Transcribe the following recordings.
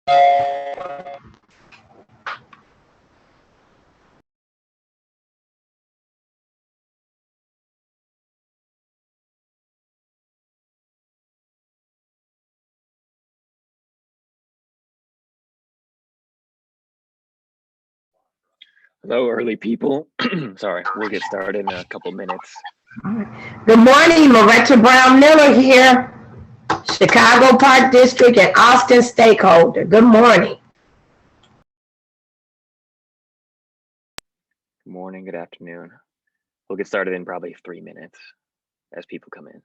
Hello, early people. Sorry, we'll get started in a couple minutes. Good morning, Loretta Brown Miller here, Chicago Park District and Austin stakeholder. Good morning. Good morning, good afternoon. We'll get started in probably 3 minutes as people come in.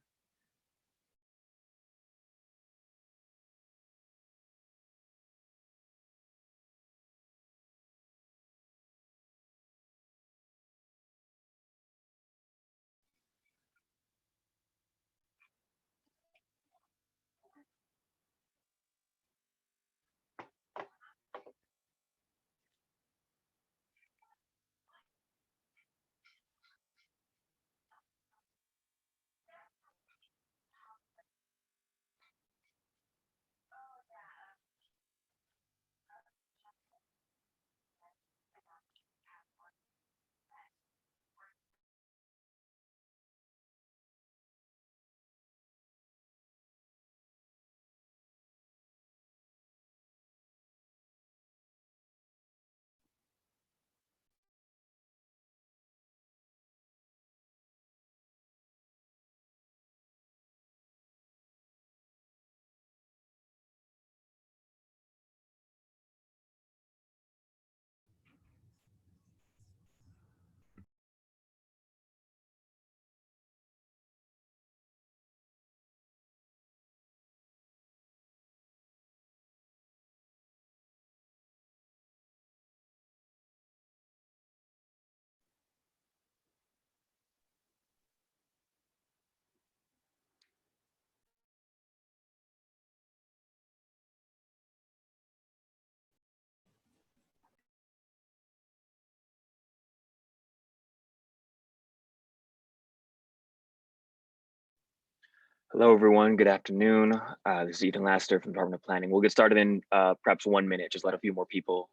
Hello, everyone. Good afternoon. This is Ethan Laster from the Department of Planning. We'll get started in perhaps 1 minute. Just let a few more people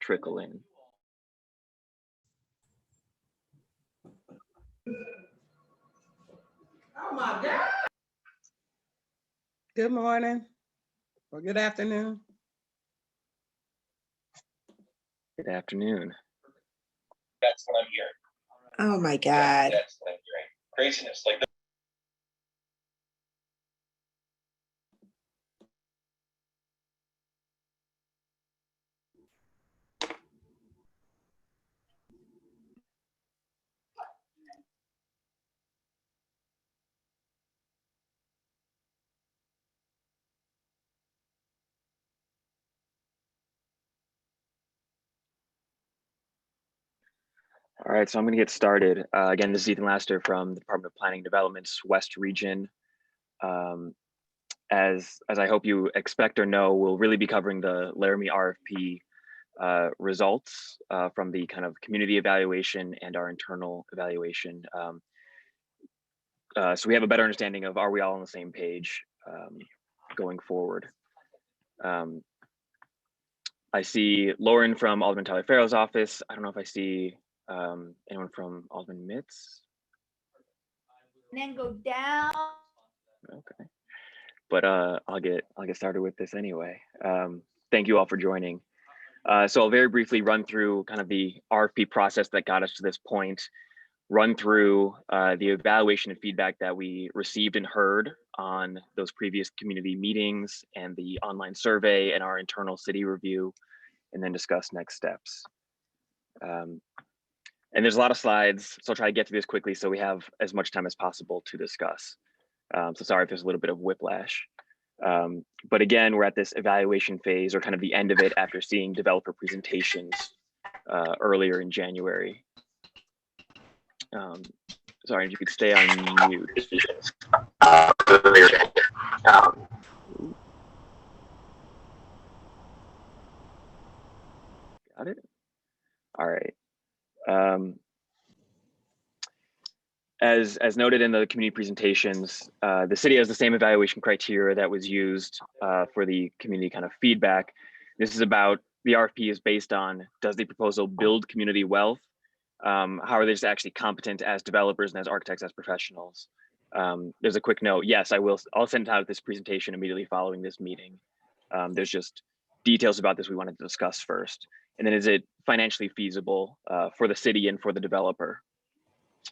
trickle in. Oh my God. Good morning or good afternoon. Good afternoon. That's what I'm hearing. Oh my God. That's what I'm hearing. Craziness. Like All right, so I'm going to get started. Again, this is Ethan Laster from the Department of Planning and Development's West Region. As I hope you expect or know, we'll really be covering the Laramie RFP results from the kind of community evaluation and our internal evaluation. So we have a better understanding of, are we all on the same page going forward? I see Lauren from Alderman Tyler Farrell's office. I don't know if I see anyone from Alderman Mitz. And then go down. Okay, but I'll get started with this anyway. Thank you all for joining. So I'll very briefly run through kind of the RFP process that got us to this point, run through the evaluation and feedback that we received and heard on those previous community meetings and the online survey and our internal city review, and then discuss next steps. And there's a lot of slides, so I'll try to get through this quickly so we have as much time as possible to discuss. So sorry if there's a little bit of whiplash. But again, we're at this evaluation phase, or kind of the end of it, after seeing developer presentations earlier in January. Sorry, if you could stay on mute. Got it? All right. As noted in the community presentations, the city has the same evaluation criteria that was used for the community kind of feedback. This is about, the RFP is based on, does the proposal build community wealth? How are they actually competent as developers and as architects, as professionals? There's a quick note. Yes, I'll send out this presentation immediately following this meeting. There's just details about this we wanted to discuss first. And then, is it financially feasible for the city and for the developer?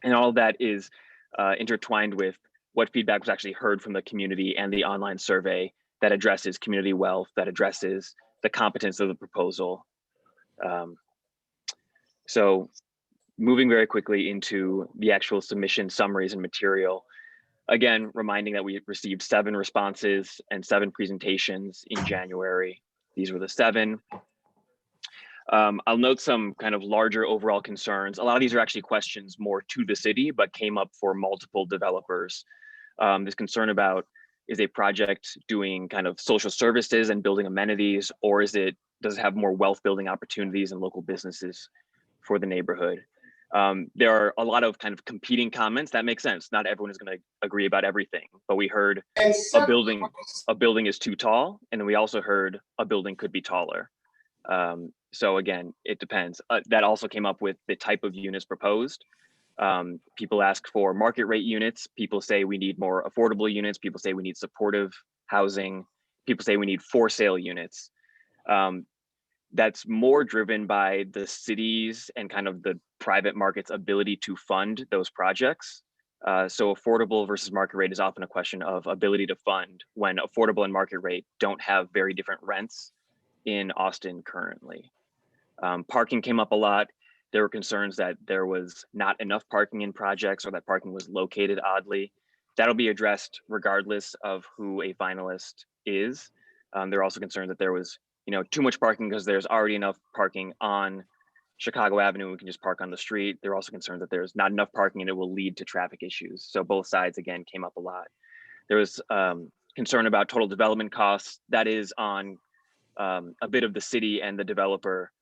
And all of that is intertwined with what feedback was actually heard from the community and the online survey that addresses community wealth, that addresses the competence of the proposal. So moving very quickly into the actual submission summaries and material. Again, reminding that we received 7 responses and 7 presentations in January. These were the 7. I'll note some kind of larger overall concerns. A lot of these are actually questions more to the city, but came up for multiple developers. This concern about, is a project doing kind of social services and building amenities, or does it have more wealth building opportunities and local businesses for the neighborhood? There are a lot of kind of competing comments. That makes sense. Not everyone is going to agree about everything, but we heard a building is too tall, and then we also heard a building could be taller. So again, it depends. That also came up with the type of units proposed. People ask for market rate units. People say we need more affordable units. People say we need supportive housing. People say we need for sale units. That's more driven by the cities and kind of the private market's ability to fund those projects. So affordable versus market rate is often a question of ability to fund, when affordable and market rate don't have very different rents in Austin currently. Parking came up a lot. There were concerns that there was not enough parking in projects, or that parking was located oddly. That'll be addressed regardless of who a finalist is. There are also concerns that there was, too much parking because there's already enough parking on Chicago Avenue. We can just park on the street. There are also concerns that there's not enough parking and it will lead to traffic issues. So both sides, again, came up a lot. There was concern about total development costs. That is on a bit of the city and the developer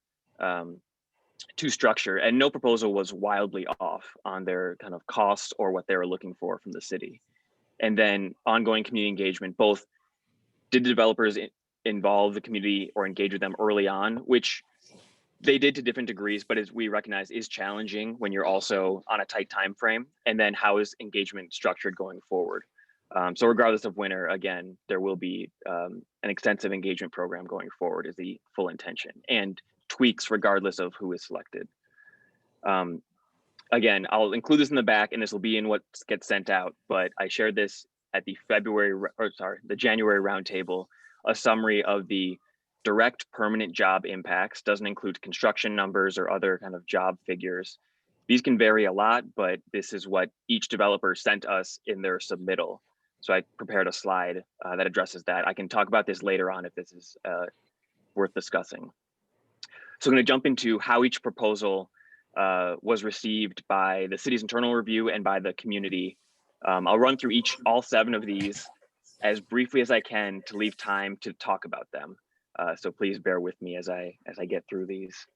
to structure, and no proposal was wildly off on their kind of costs or what they were looking for from the city. And then ongoing community engagement, both did the developers involve the community or engage with them early on, which they did to different degrees, but as we recognize is challenging when you're also on a tight time frame. And then how is engagement structured going forward? So regardless of winner, again, there will be an extensive engagement program going forward is the full intention, and tweaks regardless of who is selected. Again, I'll include this in the back, and this will be in what gets sent out, but I shared this at the the January roundtable, a summary of the direct permanent job impacts. Doesn't include construction numbers or other kind of job figures. These can vary a lot, but this is what each developer sent us in their submittal. So I prepared a slide that addresses that. I can talk about this later on if this is worth discussing. So I'm going to jump into how each proposal was received by the city's internal review and by the community. I'll run through all 7 of these as briefly as I can to leave time to talk about them. So please bear with me as I get through these.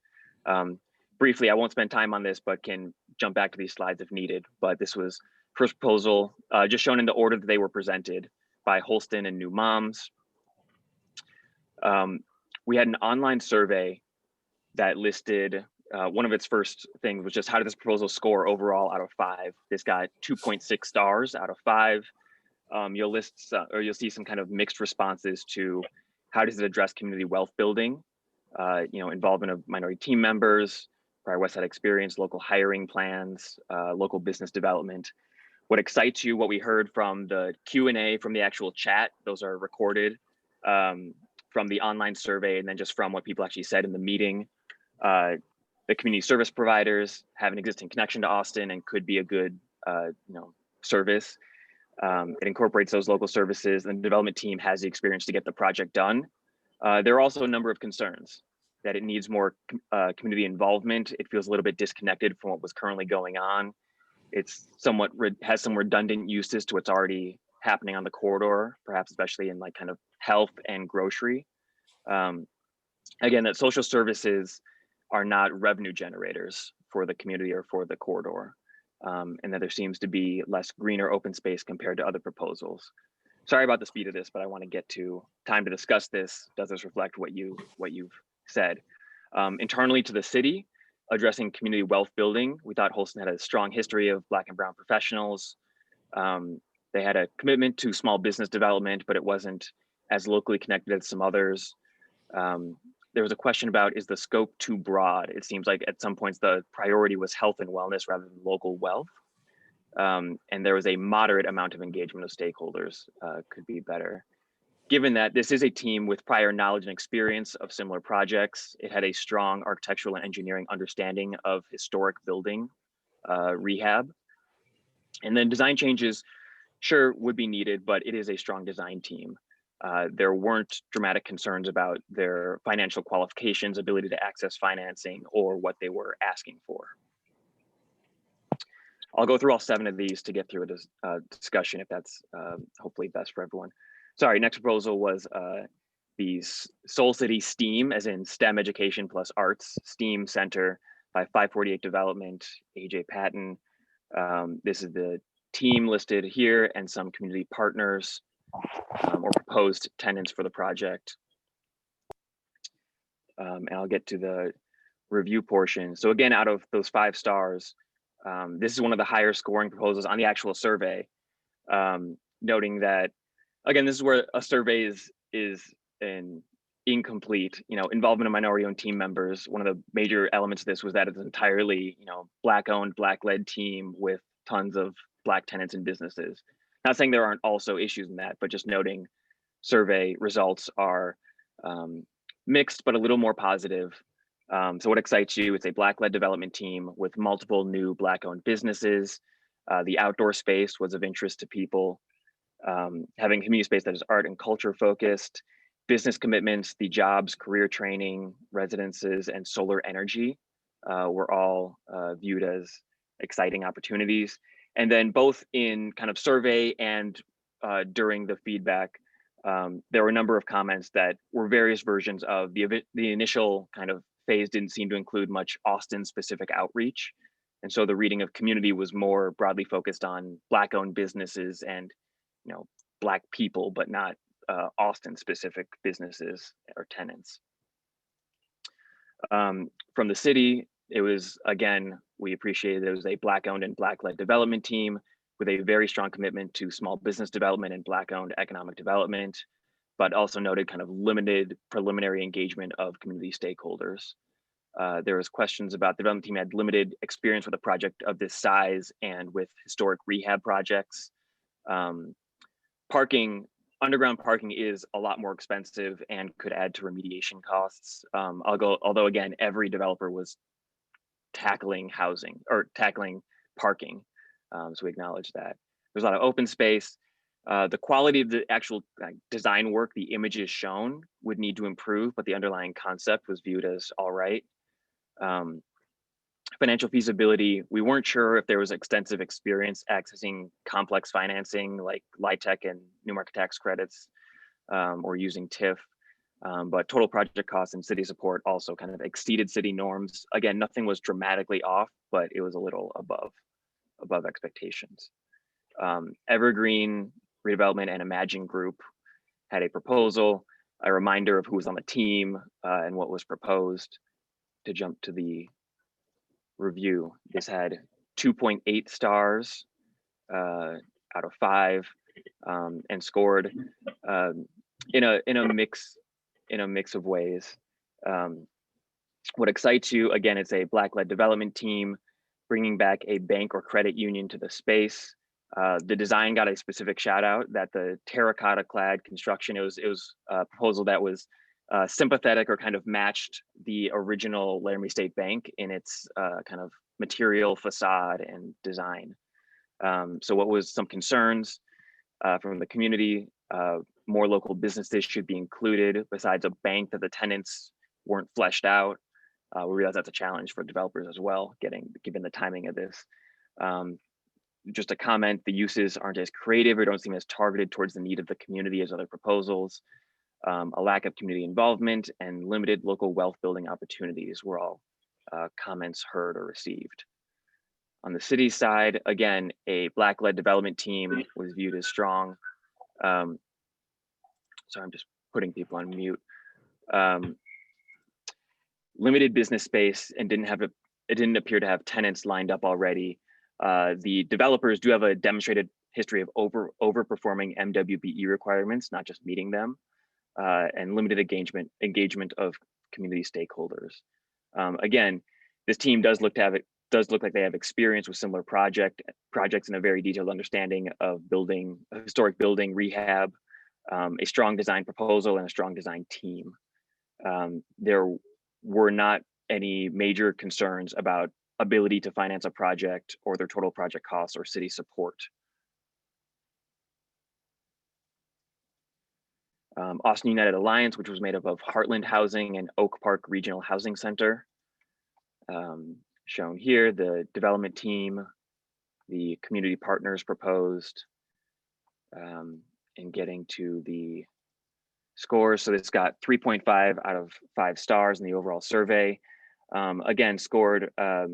Briefly, I won't spend time on this, but can jump back to these slides if needed. But this was first proposal, just shown in the order that they were presented by Holston and New Moms. We had an online survey that listed, one of its first things was just how did this proposal score overall out of 5? This got 2.6 stars out of 5. You'll see some kind of mixed responses to how does it address community wealth building, involvement of minority team members, prior West Side experience, local hiring plans, local business development. What excites you, what we heard from the Q&A, from the actual chat, those are recorded from the online survey, and then just from what people actually said in the meeting. The community service providers have an existing connection to Austin and could be a good service. It incorporates those local services, and the development team has the experience to get the project done. There are also a number of concerns that it needs more community involvement. It feels a little bit disconnected from what was currently going on. It's somewhat has some redundant uses to what's already happening on the corridor, perhaps especially in like kind of health and grocery. Again, that social services are not revenue generators for the community or for the corridor. and that there seems to be less green or open space compared to other proposals. Sorry about the speed of this, but I want to get to time to discuss this. Does this reflect what you've said? Internally to the city, addressing community wealth building, we thought Holston had a strong history of Black and brown professionals. They had a commitment to small business development, but it wasn't as locally connected as some others. There was a question about, is the scope too broad? It seems like at some points the priority was health and wellness rather than local wealth. And there was a moderate amount of engagement of stakeholders, could be better. Given that this is a team with prior knowledge and experience of similar projects, it had a strong architectural and engineering understanding of historic building rehab. And then design changes, sure, would be needed, but it is a strong design team. There weren't dramatic concerns about their financial qualifications, ability to access financing, or what they were asking for. I'll go through all 7 of these to get through a discussion if that's hopefully best for everyone. Sorry, next proposal was the Seoul City STEAM, as in STEM education plus arts, STEAM Center by 548 Development, AJ Patton. This is the team listed here and some community partners or proposed tenants for the project. And I'll get to the review portion. So again, out of those 5 stars, this is one of the higher scoring proposals on the actual survey, noting that, again, this is where a survey is an incomplete, involvement of minority-owned team members. One of the major elements of this was that it's entirely, Black-owned, Black-led team with tons of Black tenants and businesses. Not saying there aren't also issues in that, but just noting survey results are mixed, but a little more positive. So what excites you? It's a Black-led development team with multiple new Black-owned businesses. The outdoor space was of interest to people. Having community space that is art and culture focused, business commitments, the jobs, career training, residences, and solar energy were all viewed as exciting opportunities. And then both in kind of survey and during the feedback, there were a number of comments that were various versions of the initial kind of phase didn't seem to include much Austin specific outreach. And so the reading of community was more broadly focused on Black-owned businesses and, Black people, but not Austin specific businesses or tenants. From the city, it was, again, we appreciated it was a Black-owned and Black-led development team with a very strong commitment to small business development and Black-owned economic development, but also noted kind of limited preliminary engagement of community stakeholders. There was questions about the development team had limited experience with a project of this size and with historic rehab projects. Underground parking is a lot more expensive and could add to remediation costs. Although again, every developer was tackling housing or tackling parking. So we acknowledge that. There's a lot of open space. The quality of the actual design work, the images shown would need to improve, but the underlying concept was viewed as all right. Financial feasibility, we weren't sure if there was extensive experience accessing complex financing like LIHTC and new market tax credits or using TIF. But total project costs and city support also kind of exceeded city norms. Again, nothing was dramatically off, but it was a little above expectations. Evergreen Redevelopment and Imagine Group had a proposal, a reminder of who was on the team and what was proposed. To jump to the review, this had 2.8 stars out of 5 and scored in a mix of ways. What excites you, again, it's a Black-led development team bringing back a bank or credit union to the space. The design got a specific shout out that the terracotta clad construction, it was a proposal that was sympathetic or kind of matched the original Laramie State Bank in its kind of material, facade, and design. So what was some concerns from the community? More local businesses should be included besides a bank, that the tenants weren't fleshed out. We realize that's a challenge for developers as well, given the timing of this. Just a comment, the uses aren't as creative or don't seem as targeted towards the need of the community as other proposals. A lack of community involvement and limited local wealth building opportunities were all comments heard or received. On the city side, again, a Black-led development team was viewed as strong. Sorry, I'm just putting people on mute. Limited business space and it didn't appear to have tenants lined up already. The developers do have a demonstrated history of overperforming MWBE requirements, not just meeting them, and limited engagement of community stakeholders. Again, this team does look like they have experience with similar projects and a very detailed understanding of historic building rehab, a strong design proposal, and a strong design team. There were not any major concerns about ability to finance a project or their total project costs or city support. Austin United Alliance, which was made up of Heartland Housing and Oak Park Regional Housing Center. Shown here, the development team, the community partners proposed, and getting to the scores. So this got 3.5 out of 5 stars in the overall survey. Again, scored, I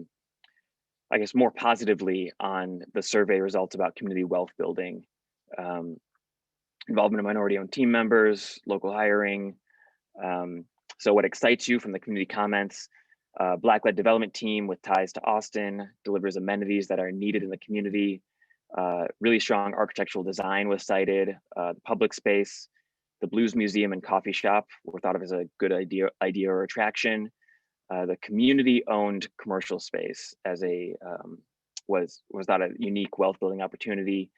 guess, more positively on the survey results about community wealth building, involvement of minority-owned team members, local hiring. So what excites you from the community comments? Black-led development team with ties to Austin, delivers amenities that are needed in the community. Really strong architectural design was cited. The public space, the Blues Museum and coffee shop were thought of as a good idea or attraction. The community-owned commercial space as was thought a unique wealth building opportunity.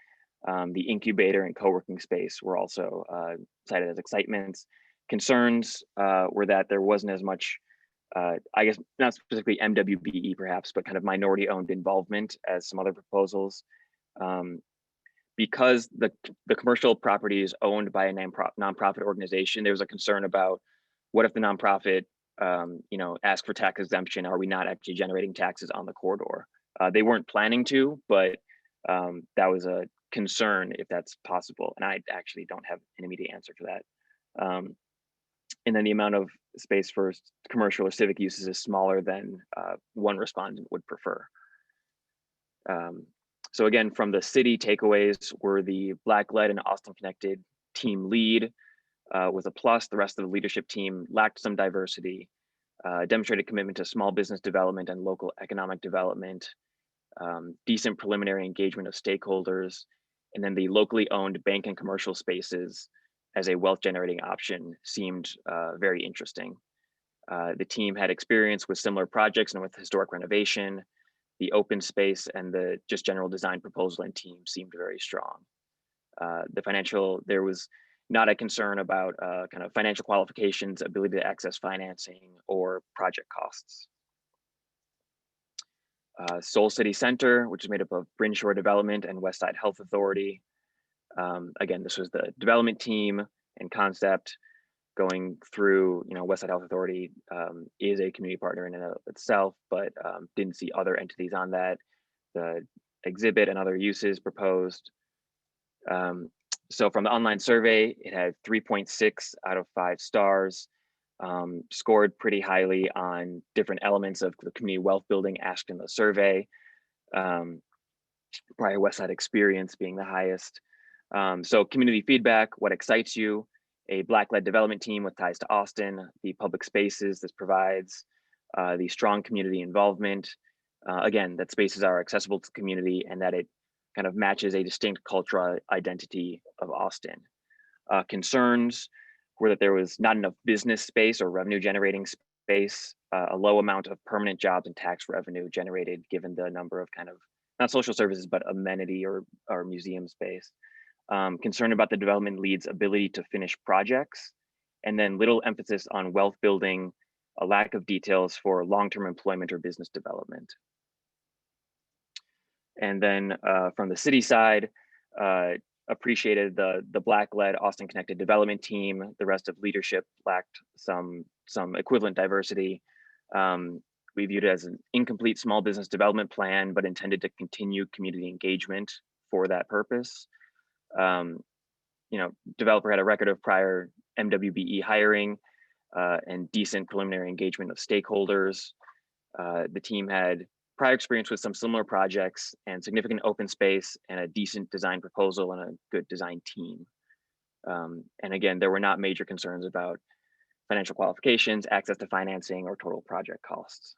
The incubator and co-working space were also cited as excitements. Concerns were that there wasn't as much, I guess not specifically MWBE perhaps, but kind of minority-owned involvement as some other proposals. Because the commercial property is owned by a nonprofit organization, there was a concern about what if the nonprofit, ask for tax exemption? Are we not actually generating taxes on the corridor? They weren't planning to, but that was a concern if that's possible. And I actually don't have an immediate answer for that. And then the amount of space for commercial or civic uses is smaller than one respondent would prefer. So again, from the city, takeaways were the Black-led and Austin-connected team lead was a plus. The rest of the leadership team lacked some diversity, demonstrated commitment to small business development and local economic development, decent preliminary engagement of stakeholders, and then the locally owned bank and commercial spaces as a wealth generating option seemed very interesting. The team had experience with similar projects and with historic renovation. The open space and the just general design proposal and team seemed very strong. There was not a concern about kind of financial qualifications, ability to access financing, or project costs. Seoul City Center, which is made up of Bryn Shore Development and Westside Health Authority. Again, this was the development team and concept going through, Westside Health Authority is a community partner in and of itself, but didn't see other entities on that. The exhibit and other uses proposed. So from the online survey, it had 3.6 out of 5 stars, scored pretty highly on different elements of the community wealth building asked in the survey. Prior Westside experience being the highest. So community feedback, what excites you? A Black-led development team with ties to Austin, the public spaces this provides, the strong community involvement. Again, that spaces are accessible to the community and that it kind of matches a distinct cultural identity of Austin. Concerns were that there was not enough business space or revenue generating space, a low amount of permanent jobs and tax revenue generated given the number of kind of, not social services, but amenity or museum space. Concern about the development lead's ability to finish projects, and then little emphasis on wealth building, a lack of details for long-term employment or business development. And then from the city side, appreciated the Black-led Austin Connected development team. The rest of leadership lacked some equivalent diversity. We viewed it as an incomplete small business development plan, but intended to continue community engagement for that purpose. Developer had a record of prior MWBE hiring and decent preliminary engagement of stakeholders. The team had prior experience with some similar projects and significant open space and a decent design proposal and a good design team. And again, there were not major concerns about financial qualifications, access to financing, or total project costs.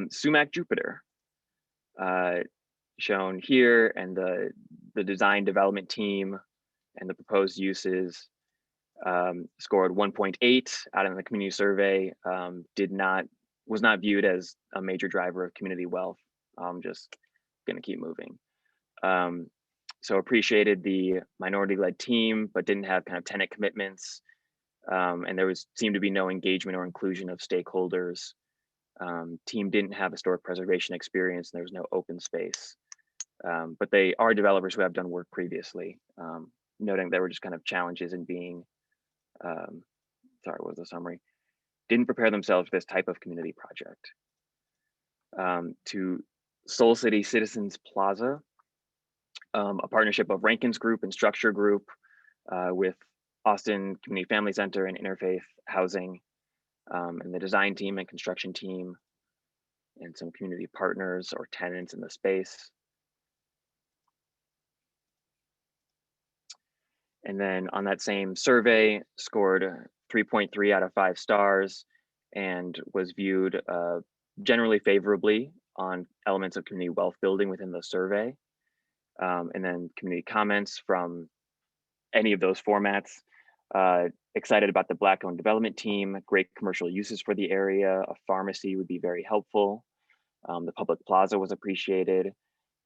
Sumac Jupiter, shown here, and the design development team and the proposed uses scored 1.8 out of the community survey. Was not viewed as a major driver of community wealth. I'm just gonna keep moving. So appreciated the minority-led team, but didn't have kind of tenant commitments. And there seemed to be no engagement or inclusion of stakeholders. Team didn't have historic preservation experience, and there was no open space. But they are developers who have done work previously, noting there were just kind of challenges in being, sorry, what was the summary? Didn't prepare themselves for this type of community project. To Seoul City Citizens Plaza, a partnership of Rankins Group and Structure Group with Austin Community Family Center and Interfaith Housing, and the design team and construction team, and some community partners or tenants in the space. And then on that same survey, scored 3.3 out of 5 stars and was viewed generally favorably on elements of community wealth building within the survey. And then community comments from any of those formats. Excited about the Black-owned development team, great commercial uses for the area, a pharmacy would be very helpful. The public plaza was appreciated.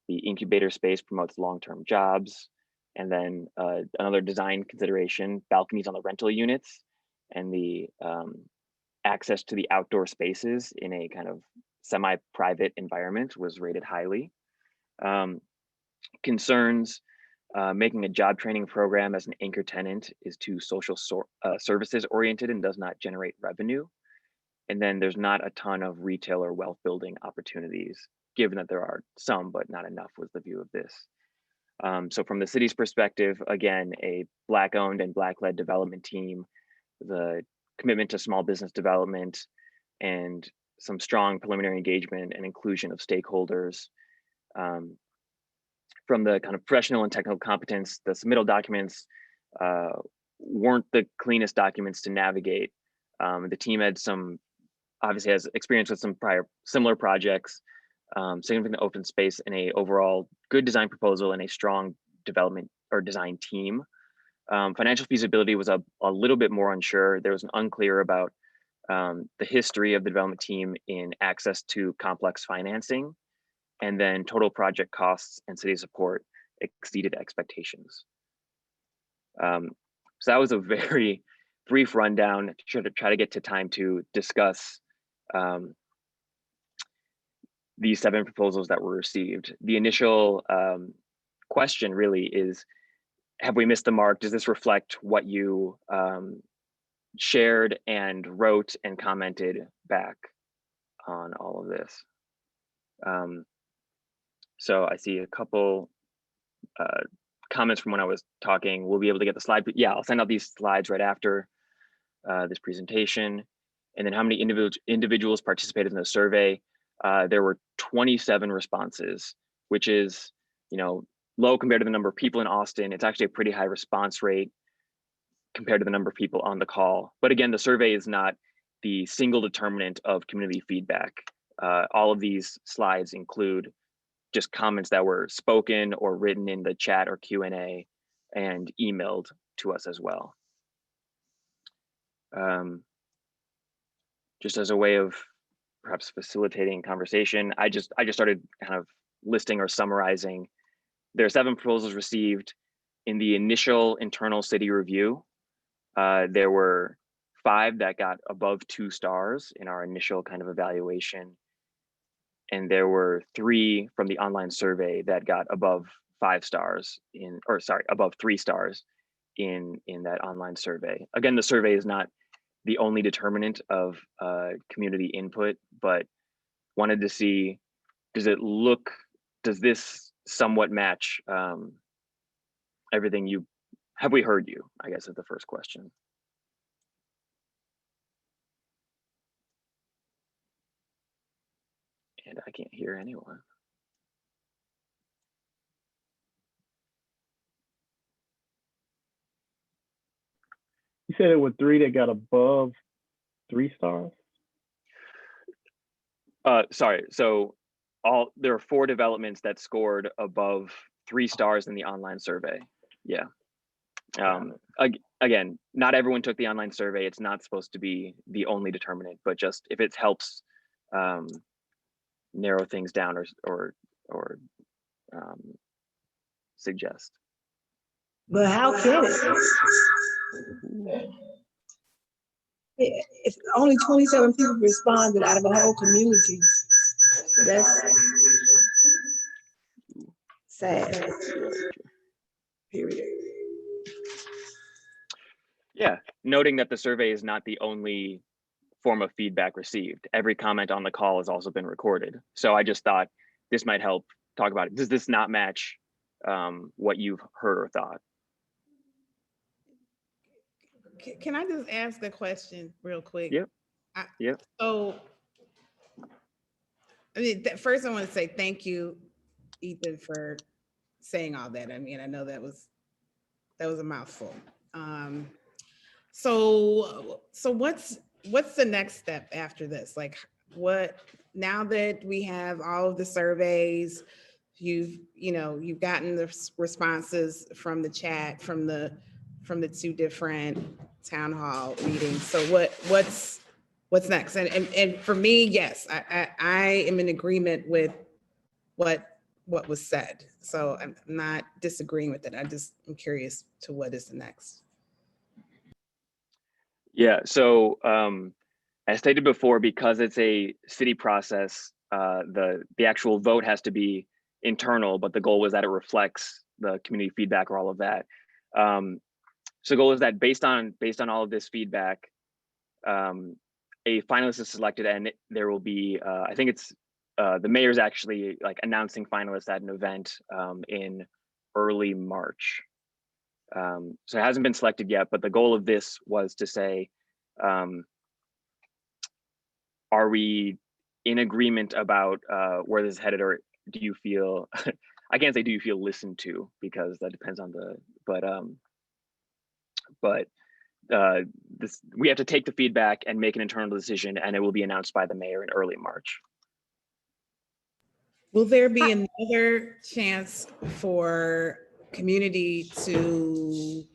The incubator space promotes long-term jobs. And then another design consideration, balconies on the rental units and the access to the outdoor spaces in a kind of semi-private environment was rated highly. Concerns, making a job training program as an anchor tenant is too social services oriented and does not generate revenue. And then there's not a ton of retail or wealth building opportunities, given that there are some, but not enough was the view of this. So from the city's perspective, again, a Black-owned and Black-led development team, the commitment to small business development, and some strong preliminary engagement and inclusion of stakeholders. From the kind of professional and technical competence, the submittal documents weren't the cleanest documents to navigate. The team had obviously has experience with some prior similar projects, significant open space, and a overall good design proposal and a strong development or design team. Financial feasibility was a little bit more unsure. There was an unclear about the history of the development team in access to complex financing, and then total project costs and city support exceeded expectations. So that was a very brief rundown to try to get to time to discuss these 7 proposals that were received. The initial question really is, have we missed the mark? Does this reflect what you shared and wrote and commented back on all of this? So I see a couple comments from when I was talking. We'll be able to get the slide, but yeah, I'll send out these slides right after this presentation. And then how many individuals participated in the survey? There were 27 responses, which is, low compared to the number of people in Austin. It's actually a pretty high response rate compared to the number of people on the call. But again, the survey is not the single determinant of community feedback. All of these slides include just comments that were spoken or written in the chat or Q&A and emailed to us as well. Just as a way of perhaps facilitating conversation, I just started kind of listing or summarizing. There are 7 proposals received. In the initial internal city review, there were 5 that got above 2 stars in our initial kind of evaluation. And there were 3 from the online survey that got above 5 stars above 3 stars in that online survey. Again, the survey is not the only determinant of community input, but wanted to see, does this somewhat match everything have we heard you, I guess is the first question. And I can't hear anyone. You said it was 3 that got above 3 stars? Sorry, so there are 4 developments that scored above 3 stars in the online survey. Yeah. Again, not everyone took the online survey. It's not supposed to be the only determinant, but just if it helps narrow things down or suggest. But how can it? If only 27 people responded out of a whole community, that's sad. Period. Yeah, noting that the survey is not the only form of feedback received. Every comment on the call has also been recorded. So I just thought this might help talk about it. Does this not match what you've heard or thought? Can I just ask a question real quick? Yep. Yep. So, I mean, first I want to say thank you, Ethan, for saying all that. I mean, I know that was a mouthful. So what's the next step after this? Like, what, now that we have all of the surveys, you've gotten the responses from the chat, from the 2 different town hall meetings. So what's next? And for me, yes, I am in agreement with what was said. So I'm not disagreeing with it. I'm curious to what is the next. Yeah, so as stated before, because it's a city process, the actual vote has to be internal, but the goal was that it reflects the community feedback or all of that. So the goal is that based on all of this feedback, a finalist is selected, and there will be I think it's the mayor's actually like announcing finalists at an event in early March. So it hasn't been selected yet, but the goal of this was to say, are we in agreement about where this is headed, or do you feel, I can't say do you feel listened to, because that depends on the, but we have to take the feedback and make an internal decision, and it will be announced by the mayor in early March. Will there be another chance for community to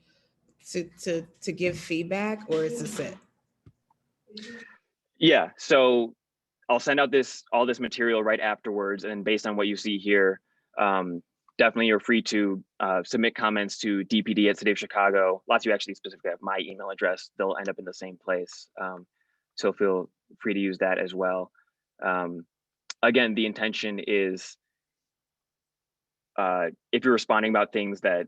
give feedback, or is this it? Yeah, so I'll send out all this material right afterwards, and based on what you see here, definitely you're free to submit comments to DPD at City of Chicago. Lots of you actually specifically have my email address. They'll end up in the same place. So feel free to use that as well. Again, the intention is if you're responding about things that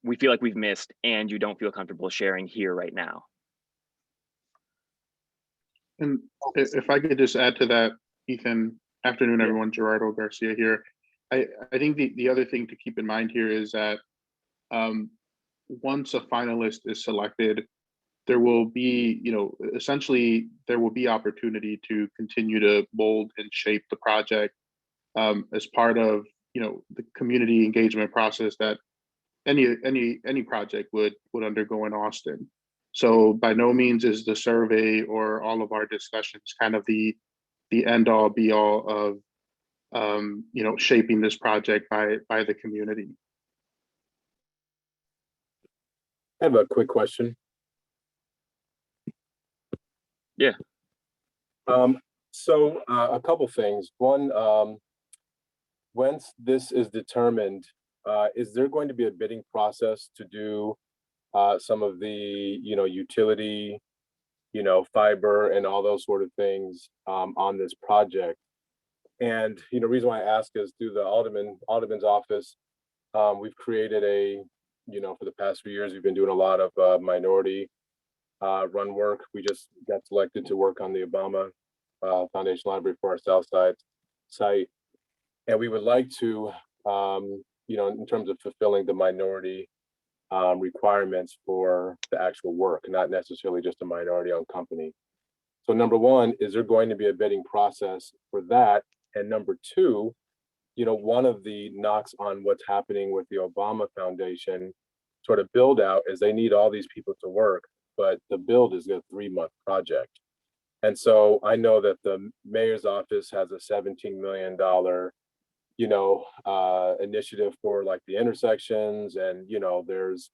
we feel like we've missed and you don't feel comfortable sharing here right now. And if I could just add to that, Ethan, afternoon, everyone, Gerardo Garcia here. I think the other thing to keep in mind here is that once a finalist is selected, there will be, essentially there will be opportunity to continue to mold and shape the project as part of, the community engagement process that any project would undergo in Austin. So by no means is the survey or all of our discussions kind of the end all be all of shaping this project by the community. I have a quick question. Yeah. So a couple things. One, once this is determined, is there going to be a bidding process to do some of the, utility, fiber and all those sort of things on this project? And, the reason why I ask is through the Alderman's office, we've created for the past few years, we've been doing a lot of minority run work. We just got selected to work on the Obama Foundation Library for our South Side site. And we would like to, in terms of fulfilling the minority requirements for the actual work, not necessarily just a minority-owned company. So number one, is there going to be a bidding process for that? And number two, one of the knocks on what's happening with the Obama Foundation sort of build out is they need all these people to work, but the build is a 3-month project. And so I know that the mayor's office has a $17 million, initiative for like the intersections, and there's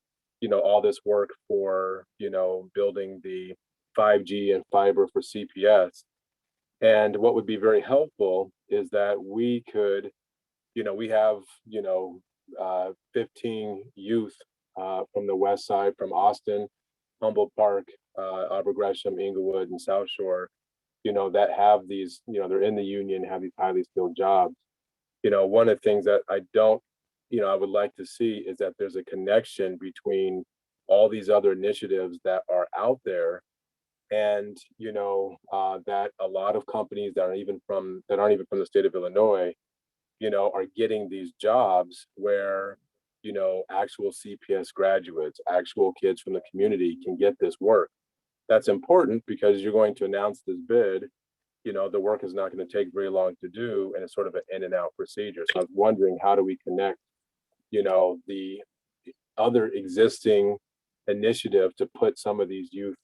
all this work for building the 5G and fiber for CPS. And what would be very helpful is that we could, we have 15 youth from the west side, from Austin, Humboldt Park, Arbor Gresham, Inglewood, and South Shore, that have these, they're in the union, have these highly skilled jobs. One of the things that I would like to see is that there's a connection between all these other initiatives that are out there, and that a lot of companies that aren't even from the state of Illinois, are getting these jobs where actual CPS graduates, actual kids from the community can get this work. That's important because you're going to announce this bid. The work is not going to take very long to do, and it's sort of an in and out procedure. So I was wondering, how do we connect, the other existing initiative to put some of these youth,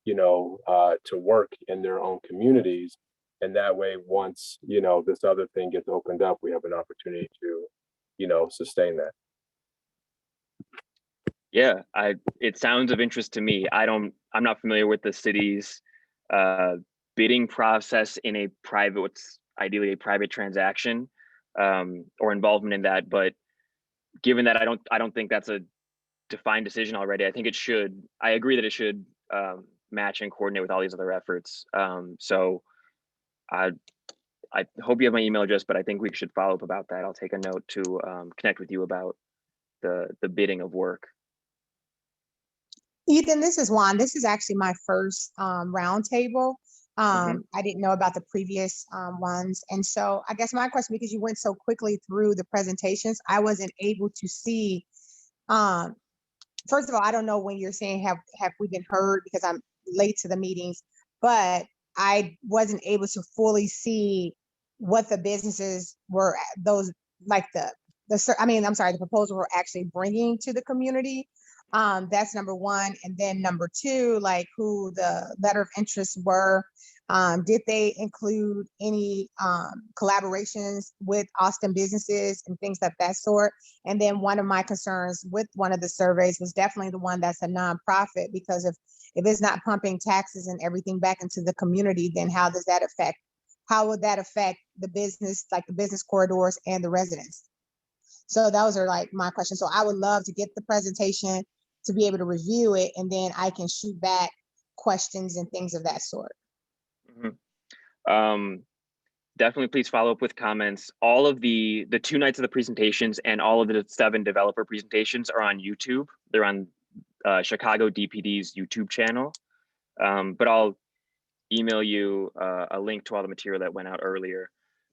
to work in their own communities. And that way, once, this other thing gets opened up, we have an opportunity to, sustain that. Yeah, it sounds of interest to me. I'm not familiar with the city's bidding process in a private, what's ideally a private transaction, or involvement in that. But given that I don't think that's a defined decision already, I think it should. I agree that it should match and coordinate with all these other efforts. So I hope you have my email address, but I think we should follow up about that. I'll take a note to connect with you about the bidding of work. Ethan, this is Juan. This is actually my first roundtable. I didn't know about the previous ones. And so I guess my question, because you went so quickly through the presentations, I wasn't able to see. First of all, I don't know when you're saying have we been heard, because I'm late to the meetings, but I wasn't able to fully see what the businesses were, those like the proposal we're actually bringing to the community. That's number one. And then number two, like who the letter of interest were. Did they include any collaborations with Austin businesses and things of that sort? And then one of my concerns with one of the surveys was definitely the one that's a nonprofit, because if it's not pumping taxes and everything back into the community, then how would that affect the business, like the business corridors and the residents? So those are like my questions. So I would love to get the presentation to be able to review it, and then I can shoot back questions and things of that sort. Definitely please follow up with comments. All of the 2 nights of the presentations and all of the 7 developer presentations are on YouTube. They're on Chicago DPD's YouTube channel. But I'll email you a link to all the material that went out earlier.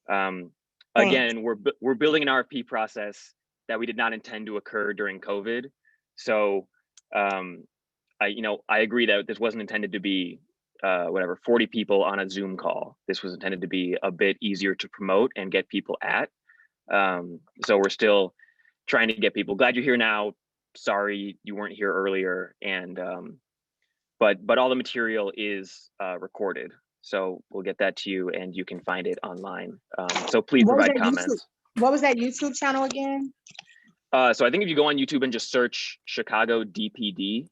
Again, we're building an RFP process that we did not intend to occur during COVID. So I agree that this wasn't intended to be 40 people on a Zoom call. This was intended to be a bit easier to promote and get people at. So we're still trying to get people. Glad you're here now. Sorry you weren't here earlier. And but all the material is recorded. So we'll get that to you, and you can find it online. So please provide comments. What was that YouTube channel again? So I think if you go on YouTube and just search Chicago DPD,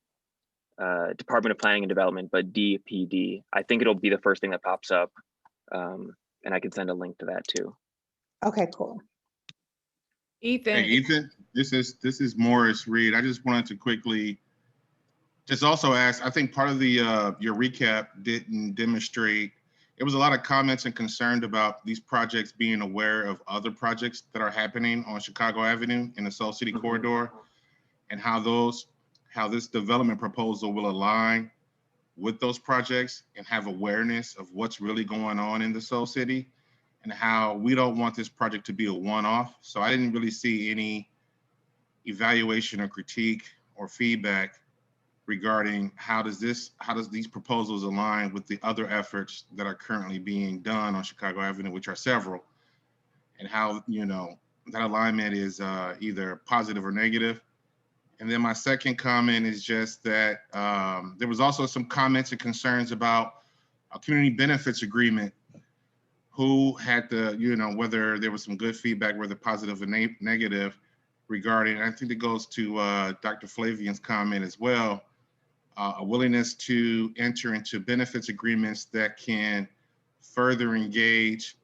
Department of Planning and Development, but DPD, I think it'll be the first thing that pops up. And I can send a link to that too. Okay, cool. Ethan. Hey, Ethan, this is Morris Reed. I just wanted to quickly just also ask, I think part of the your recap didn't demonstrate, there was a lot of comments and concerned about these projects being aware of other projects that are happening on Chicago Avenue in the Seoul City corridor, and how this development proposal will align with those projects and have awareness of what's really going on in the Seoul City, and how we don't want this project to be a one-off. So I didn't really see any evaluation or critique or feedback regarding how does these proposals align with the other efforts that are currently being done on Chicago Avenue, which are several, and how, you know, that alignment is either positive or negative. And then my second comment is just that there was also some comments and concerns about a community benefits agreement. Who had the, you know, whether there was some good feedback, whether positive or negative regarding, I think it goes to Dr. Flavian's comment as well, a willingness to enter into benefits agreements that can further engage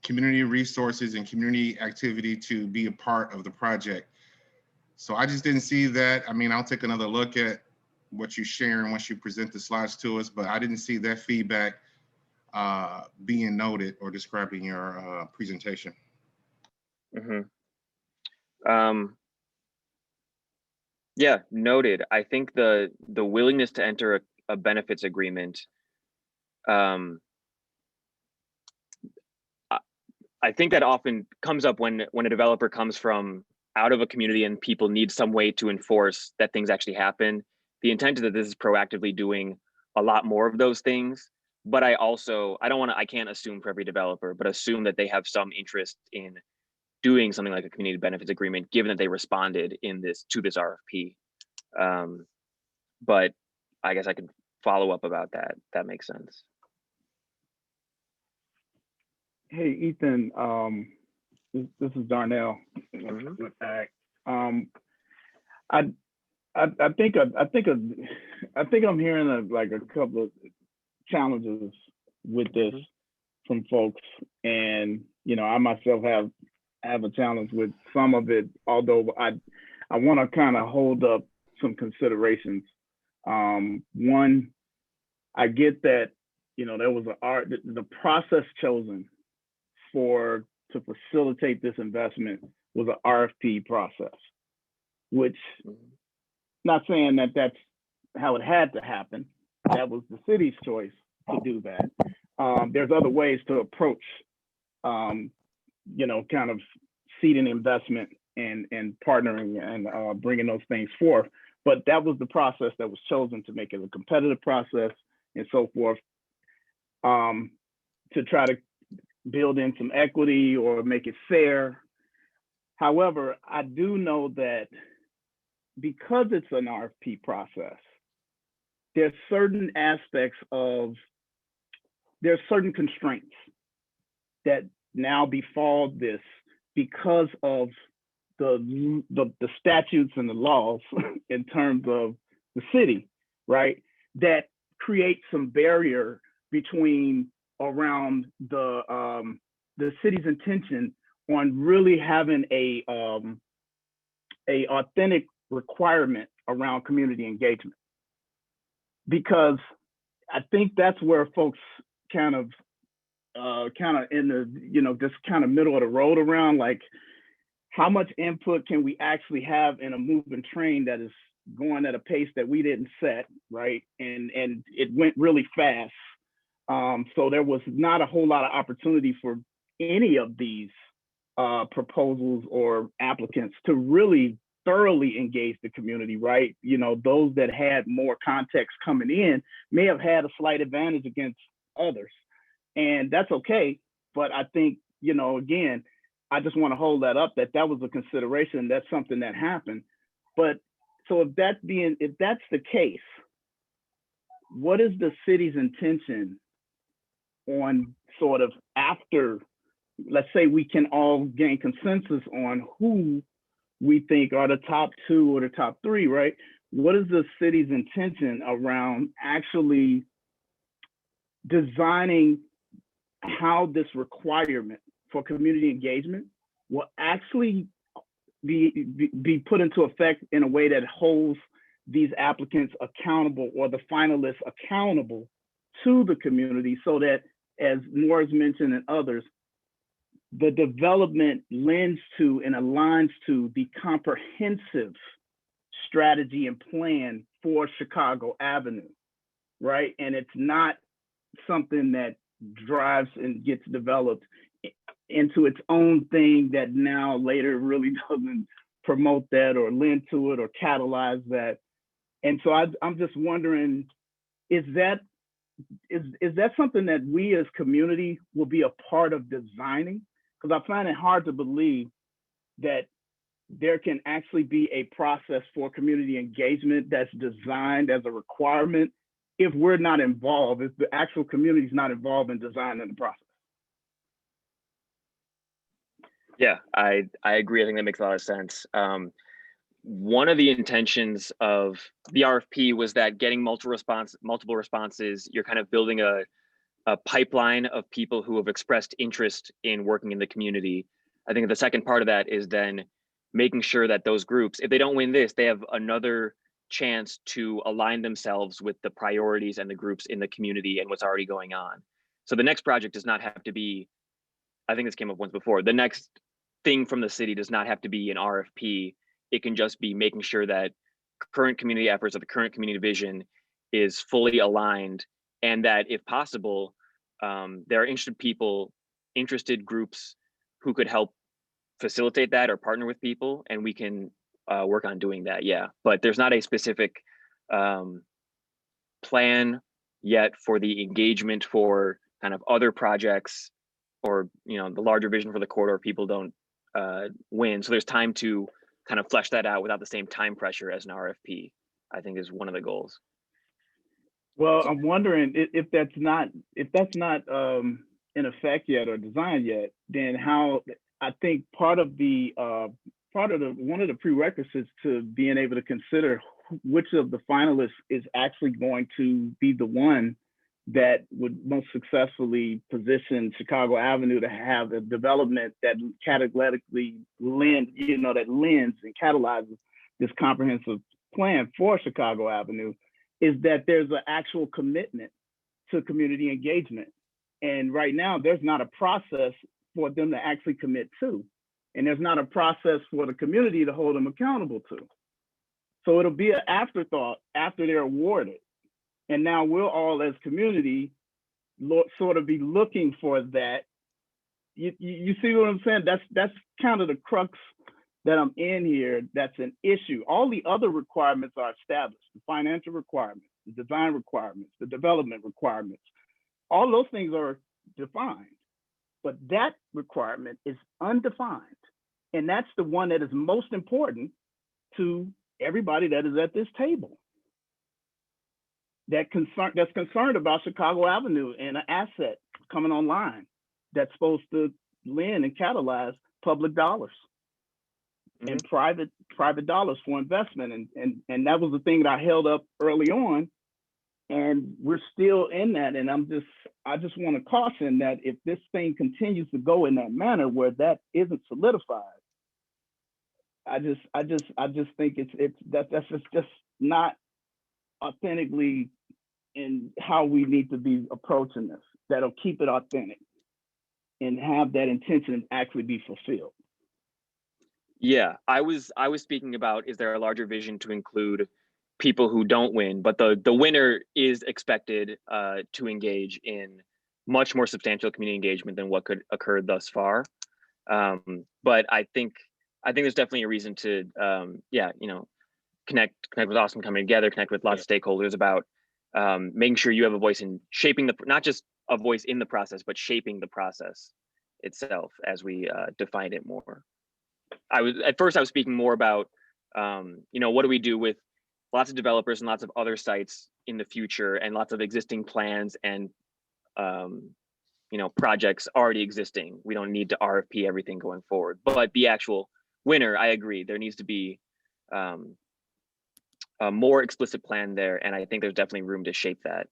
community resources and community activity to be a part of the project. So I just didn't see that. I mean, I'll take another look at what you're sharing once you present the slides to us, but I didn't see that feedback being noted or described in your presentation. Yeah, noted. I think the willingness to enter a benefits agreement, I think that often comes up when a developer comes from out of a community and people need some way to enforce that things actually happen. The intent is that this is proactively doing a lot more of those things. But I can't assume for every developer, but assume that they have some interest in doing something like a community benefits agreement, given that they responded to this RFP. But I guess I could follow up about that. That makes sense. Hey, Ethan, this is Darnell. I think I'm hearing like a couple of challenges with this from folks, and you know, I myself have a challenge with some of it, although I want to kind of hold up some considerations. One, I get that, you know, there was the process chosen to facilitate this investment was an RFP process, which, not saying that that's how it had to happen. That was the city's choice to do that. There's other ways to approach, you know, kind of seeding investment and partnering and bringing those things forth. But that was the process that was chosen to make it a competitive process and so forth, to try to build in some equity or make it fair. However, I do know that because it's an RFP process, there's certain constraints that now befall this because of the statutes and the laws in terms of the city, right? That create some barrier around the city's intention on really having a authentic requirement around community engagement. Because I think that's where folks kind of in the, you know, just kind of middle of the road around, like, how much input can we actually have in a moving train that is going at a pace that we didn't set, right? And it went really fast. So there was not a whole lot of opportunity for any of these proposals or applicants to really thoroughly engage the community, right? You know, those that had more context coming in may have had a slight advantage against others. And that's okay. But I think, you know, again, I just want to hold that up, that was a consideration. That's something that happened. But so if that's the case, what is the city's intention on sort of after, let's say we can all gain consensus on who we think are the top 2 or the top 3, right? What is the city's intention around actually designing how this requirement for community engagement will actually be put into effect in a way that holds these applicants accountable, or the finalists accountable to the community, so that, as Morris mentioned and others, the development lends to and aligns to the comprehensive strategy and plan for Chicago Avenue, right? And it's not something that drives and gets developed into its own thing that now later really doesn't promote that or lend to it or catalyze that. And so I'm just wondering, is that something that we as community will be a part of designing? Because I find it hard to believe that there can actually be a process for community engagement that's designed as a requirement if we're not involved, if the actual community is not involved in designing the process. Yeah, I agree. I think that makes a lot of sense. One of the intentions of the RFP was that getting multiple responses, you're kind of building a pipeline of people who have expressed interest in working in the community. I think the second part of that is then making sure that those groups, if they don't win this, they have another chance to align themselves with the priorities and the groups in the community and what's already going on. So the next project does not have to be, I think this came up once before, the next thing from the city does not have to be an RFP. It can just be making sure that current community efforts or the current community vision is fully aligned, and that if possible, there are interested groups who could help facilitate that or partner with people, and we can work on doing that. Yeah, but there's not a specific plan yet for the engagement for kind of other projects, or the larger vision for the corridor if people don't win. So there's time to kind of flesh that out without the same time pressure as an RFP, I think is one of the goals. Well, I'm wondering if that's not in effect yet or designed yet, then how, I think one of the prerequisites to being able to consider which of the finalists is actually going to be the one that would most successfully position Chicago Avenue to have a development that catalytically lends and catalyzes this comprehensive plan for Chicago Avenue, is that there's an actual commitment to community engagement. And right now, there's not a process for them to actually commit to. And there's not a process for the community to hold them accountable to. So it'll be an afterthought after they're awarded. And now we'll all as community sort of be looking for that. You see what I'm saying? That's kind of the crux that I'm in here. That's an issue. All the other requirements are established: the financial requirements, the design requirements, the development requirements. All those things are defined, but that requirement is undefined. And that's the one that is most important to everybody that is at this table. That's concerned about Chicago Avenue and an asset coming online that's supposed to lend and catalyze public dollars and private dollars for investment. And that was the thing that I held up early on. And we're still in that. And I just want to caution that if this thing continues to go in that manner where that isn't solidified, I just think that's just not authentically in how we need to be approaching this. That'll keep it authentic and have that intention actually be fulfilled. Yeah, I was speaking about, is there a larger vision to include people who don't win, but the winner is expected to engage in much more substantial community engagement than what could occur thus far. But I think there's definitely a reason to connect with Austin coming together, connect with lots of stakeholders about making sure you have a voice in shaping not just a voice in the process, but shaping the process itself as we define it more. At first I was speaking more about what do we do with lots of developers and lots of other sites in the future, and lots of existing plans and projects already existing. We don't need to RFP everything going forward. But the actual winner, I agree, there needs to be a more explicit plan there, and I think there's definitely room to shape that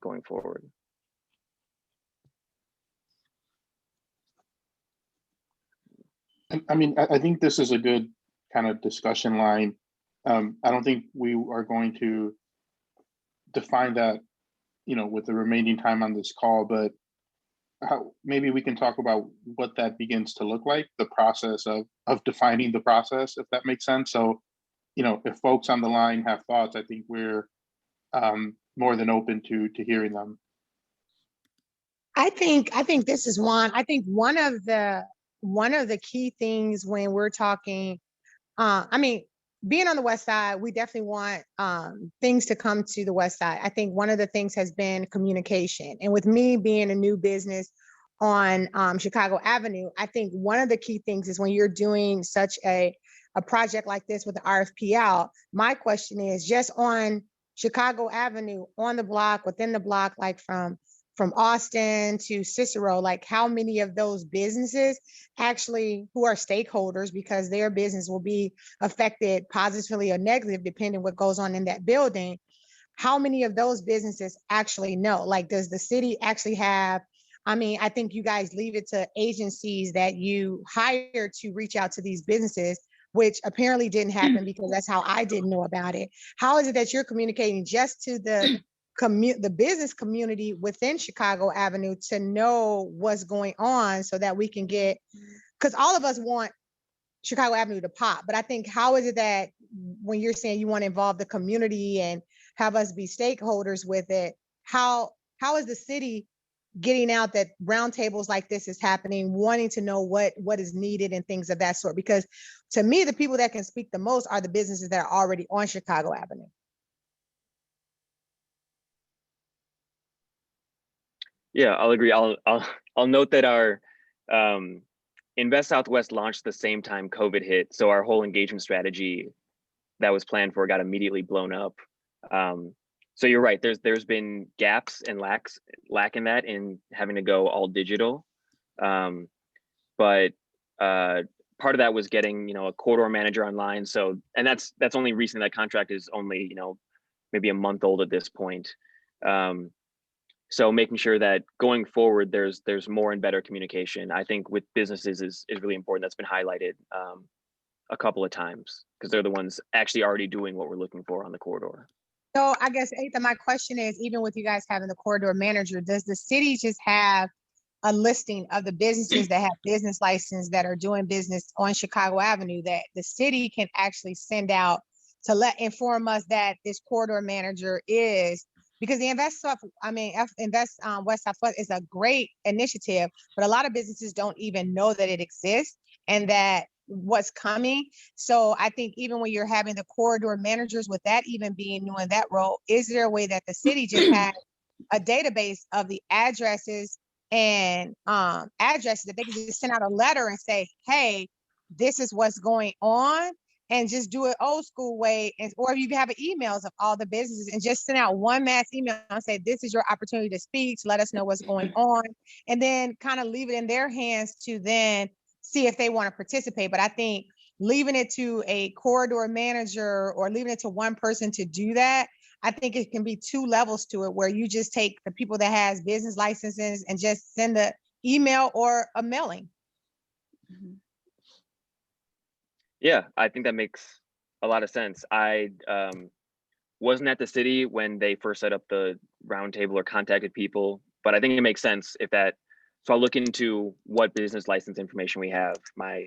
going forward. I mean, I think this is a good kind of discussion line. I don't think we are going to define that, with the remaining time on this call, but maybe we can talk about what that begins to look like, the process of defining the process, if that makes sense. So, if folks on the line have thoughts, I think we're more than open to hearing them. I think this is one. I think one of the key things when we're talking, being on the West Side, we definitely want things to come to the West Side. I think one of the things has been communication. And with me being a new business on Chicago Avenue, I think one of the key things is when you're doing such a project like this with the RFP out, my question is just on Chicago Avenue, on the block, within the block, like from Austin to Cicero, like how many of those businesses actually who are stakeholders, because their business will be affected positively or negative depending what goes on in that building, how many of those businesses actually know? Like, does the city actually have, I mean, I think you guys leave it to agencies that you hire to reach out to these businesses, which apparently didn't happen because that's how I didn't know about it. How is it that you're communicating just to the business community within Chicago Avenue to know what's going on so that we can get, because all of us want Chicago Avenue to pop, but I think how is it that when you're saying you want to involve the community and have us be stakeholders with it, how is the city getting out that roundtables like this is happening, wanting to know what is needed and things of that sort? Because to me, the people that can speak the most are the businesses that are already on Chicago Avenue. Yeah, I'll agree. I'll note that our Invest Southwest launched the same time COVID hit, so our whole engagement strategy that was planned for got immediately blown up. So you're right. There's been gaps and lack in that in having to go all digital, but part of that was getting a corridor manager online. So and that's only recent. That contract is only maybe a month old at this point. So making sure that going forward, there's more and better communication, I think, with businesses is really important. That's been highlighted a couple of times because they're the ones actually already doing what we're looking for on the corridor. So I guess, Ethan, my question is, even with you guys having the corridor manager, does the city just have a listing of the businesses that have business license that are doing business on Chicago Avenue that the city can actually send out to inform us that this corridor manager is? Because the Invest West Southwest is a great initiative, but a lot of businesses don't even know that it exists and that what's coming. So I think even when you're having the corridor managers, with that even being new in that role, is there a way that the city just has a database of the addresses and addresses that they can just send out a letter and say, hey, this is what's going on, and just do it old school way? Or if you have emails of all the businesses and just send out one mass email and say, this is your opportunity to speak, to let us know what's going on, and then kind of leave it in their hands to then see if they want to participate. But I think leaving it to a corridor manager or leaving it to one person to do that, I think it can be two levels to it, where you just take the people that has business licenses and just send an email or a mailing. Yeah, I think that makes a lot of sense. I wasn't at the city when they first set up the roundtable or contacted people, but I think it makes sense if that. So I'll look into what business license information we have. My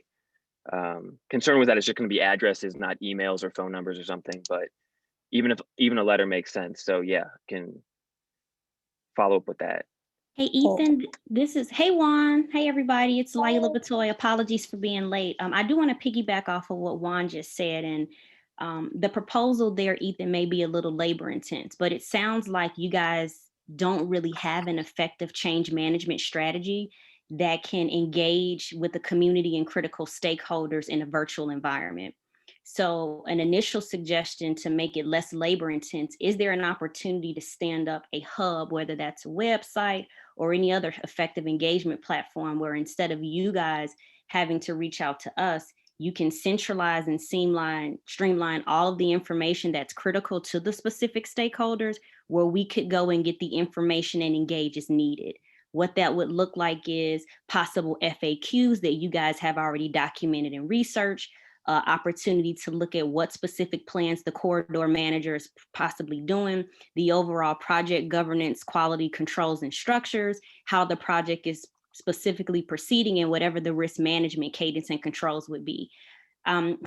concern was that it's just going to be addresses, not emails or phone numbers or something. But even a letter makes sense. So yeah, can follow up with that. Hey, Ethan, hey, Juan. Hey, everybody. It's Layla Batoy. Apologies for being late. I do want to piggyback off of what Juan just said. And the proposal there, Ethan, may be a little labor intense, but it sounds like you guys don't really have an effective change management strategy that can engage with the community and critical stakeholders in a virtual environment. So an initial suggestion to make it less labor intense, is there an opportunity to stand up a hub, whether that's a website or any other effective engagement platform, where instead of you guys having to reach out to us, you can centralize and streamline all of the information that's critical to the specific stakeholders, where we could go and get the information and engage as needed. What that would look like is possible FAQs that you guys have already documented and researched, opportunity to look at what specific plans the corridor manager is possibly doing, the overall project governance, quality controls and structures, how the project is specifically proceeding, and whatever the risk management cadence and controls would be.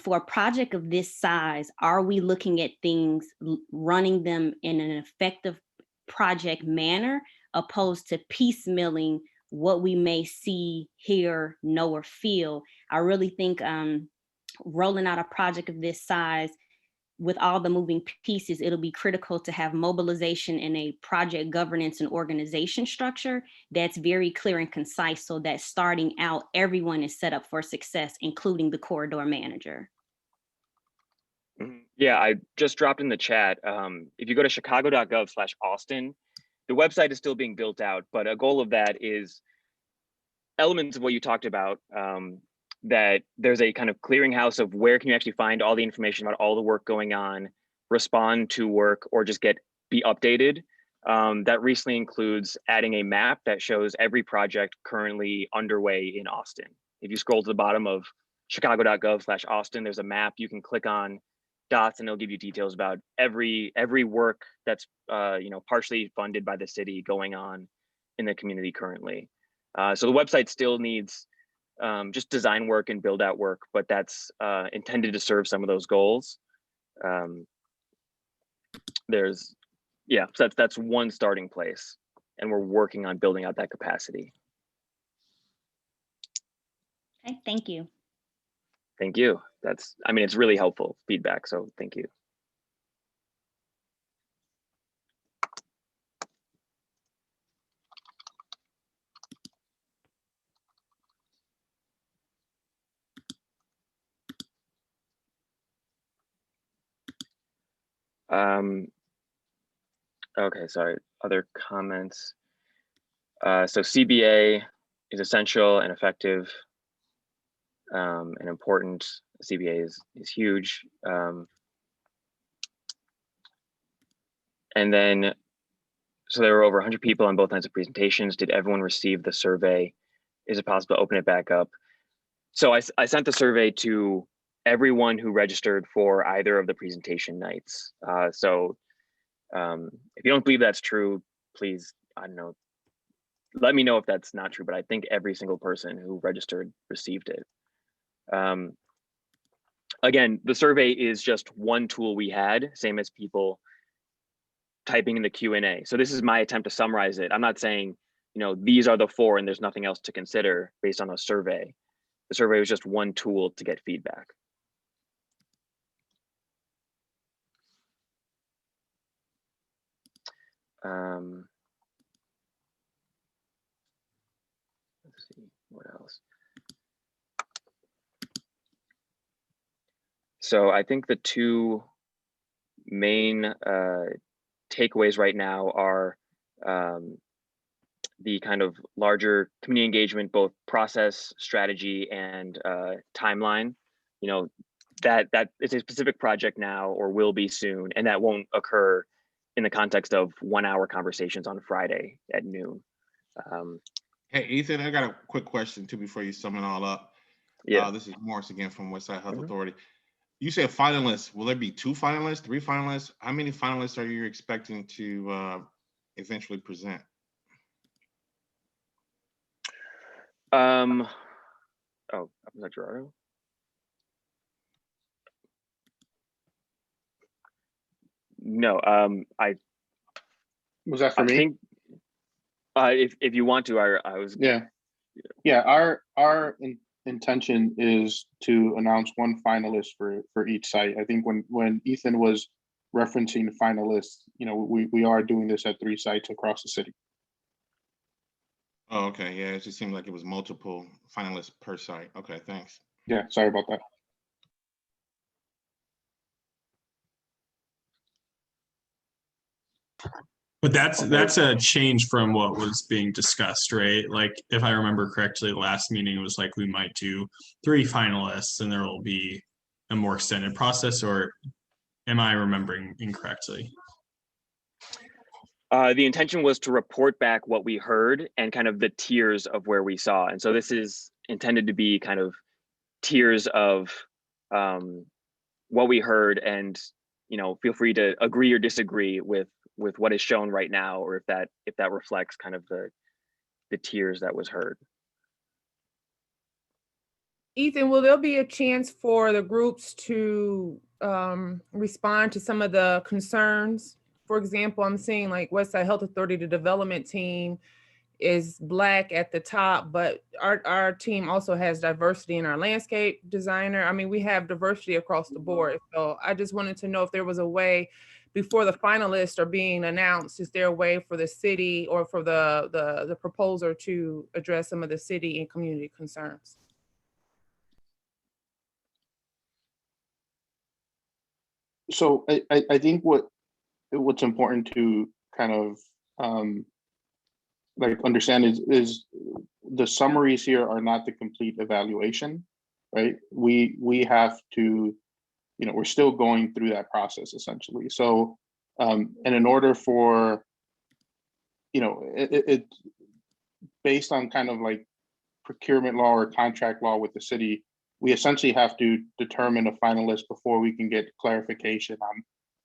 For a project of this size, are we looking at things, running them in an effective project manner, opposed to piecemealing what we may see, hear, know, or feel? I really think rolling out a project of this size with all the moving pieces, it'll be critical to have mobilization in a project governance and organization structure that's very clear and concise, so that starting out, everyone is set up for success, including the corridor manager. Yeah, I just dropped in the chat. If you go to chicago.gov/Austin, the website is still being built out, but a goal of that is elements of what you talked about, that there's a kind of clearinghouse of where can you actually find all the information about all the work going on, respond to work, or just be updated. That recently includes adding a map that shows every project currently underway in Austin. If you scroll to the bottom of chicago.gov/Austin, there's a map you can click on dots, and it'll give you details about every work that's partially funded by the city going on in the community currently. So the website still needs just design work and build out work, but that's intended to serve some of those goals. So that's one starting place, and we're working on building out that capacity. Okay, thank you. Thank you. It's really helpful feedback, so thank you. Okay, sorry, other comments. So CBA is essential and effective and important. CBA is huge. And then, so there were over 100 people on both nights of presentations. Did everyone receive the survey? Is it possible to open it back up? So I sent the survey to everyone who registered for either of the presentation nights. If you don't believe that's true, please, I don't know, let me know if that's not true, but I think every single person who registered received it. Again, the survey is just one tool we had, same as people typing in the Q&A. So this is my attempt to summarize it. I'm not saying, these are the 4 and there's nothing else to consider based on a survey. The survey was just one tool to get feedback. Let's see, what else? So I think the 2 main takeaways right now are the kind of larger community engagement, both process, strategy, and timeline. That is a specific project now or will be soon, and that won't occur in the context of 1-hour conversations on Friday at noon. Hey, Ethan, I got a quick question too before you sum it all up. Yeah. This is Morris again from Westside Health Authority. You said finalists. Will there be 2 finalists, 3 finalists? How many finalists are you expecting to eventually present? Oh, was that Gerardo? No, Was that for me? Think, if you want to, I was. Yeah. Our intention is to announce 1 finalist for each site. I think when Ethan was referencing finalists, we are doing this at 3 sites across the city. Oh, okay. Yeah, it just seemed like it was multiple finalists per site. Okay, thanks. Yeah, sorry about that. But that's a change from what was being discussed, right? Like, if I remember correctly, last meeting it was like we might do 3 finalists and there will be a more extended process, or am I remembering incorrectly? The intention was to report back what we heard and kind of the tiers of where we saw. And so this is intended to be kind of tiers of what we heard, and feel free to agree or disagree with what is shown right now, or if that reflects kind of the tiers that was heard. Ethan, will there be a chance for the groups to respond to some of the concerns? For example, I'm seeing like Westside Health Authority, the development team is Black at the top, but our team also has diversity in our landscape designer. I mean, we have diversity across the board. So I just wanted to know if there was a way before the finalists are being announced, is there a way for the city or for the proposer to address some of the city and community concerns? So I think what's important to kind of like understand is the summaries here are not the complete evaluation, right? We have to, you know, we're still going through that process essentially. So and in order for, you know, it based on kind of like procurement law or contract law with the city, we essentially have to determine a finalist before we can get clarification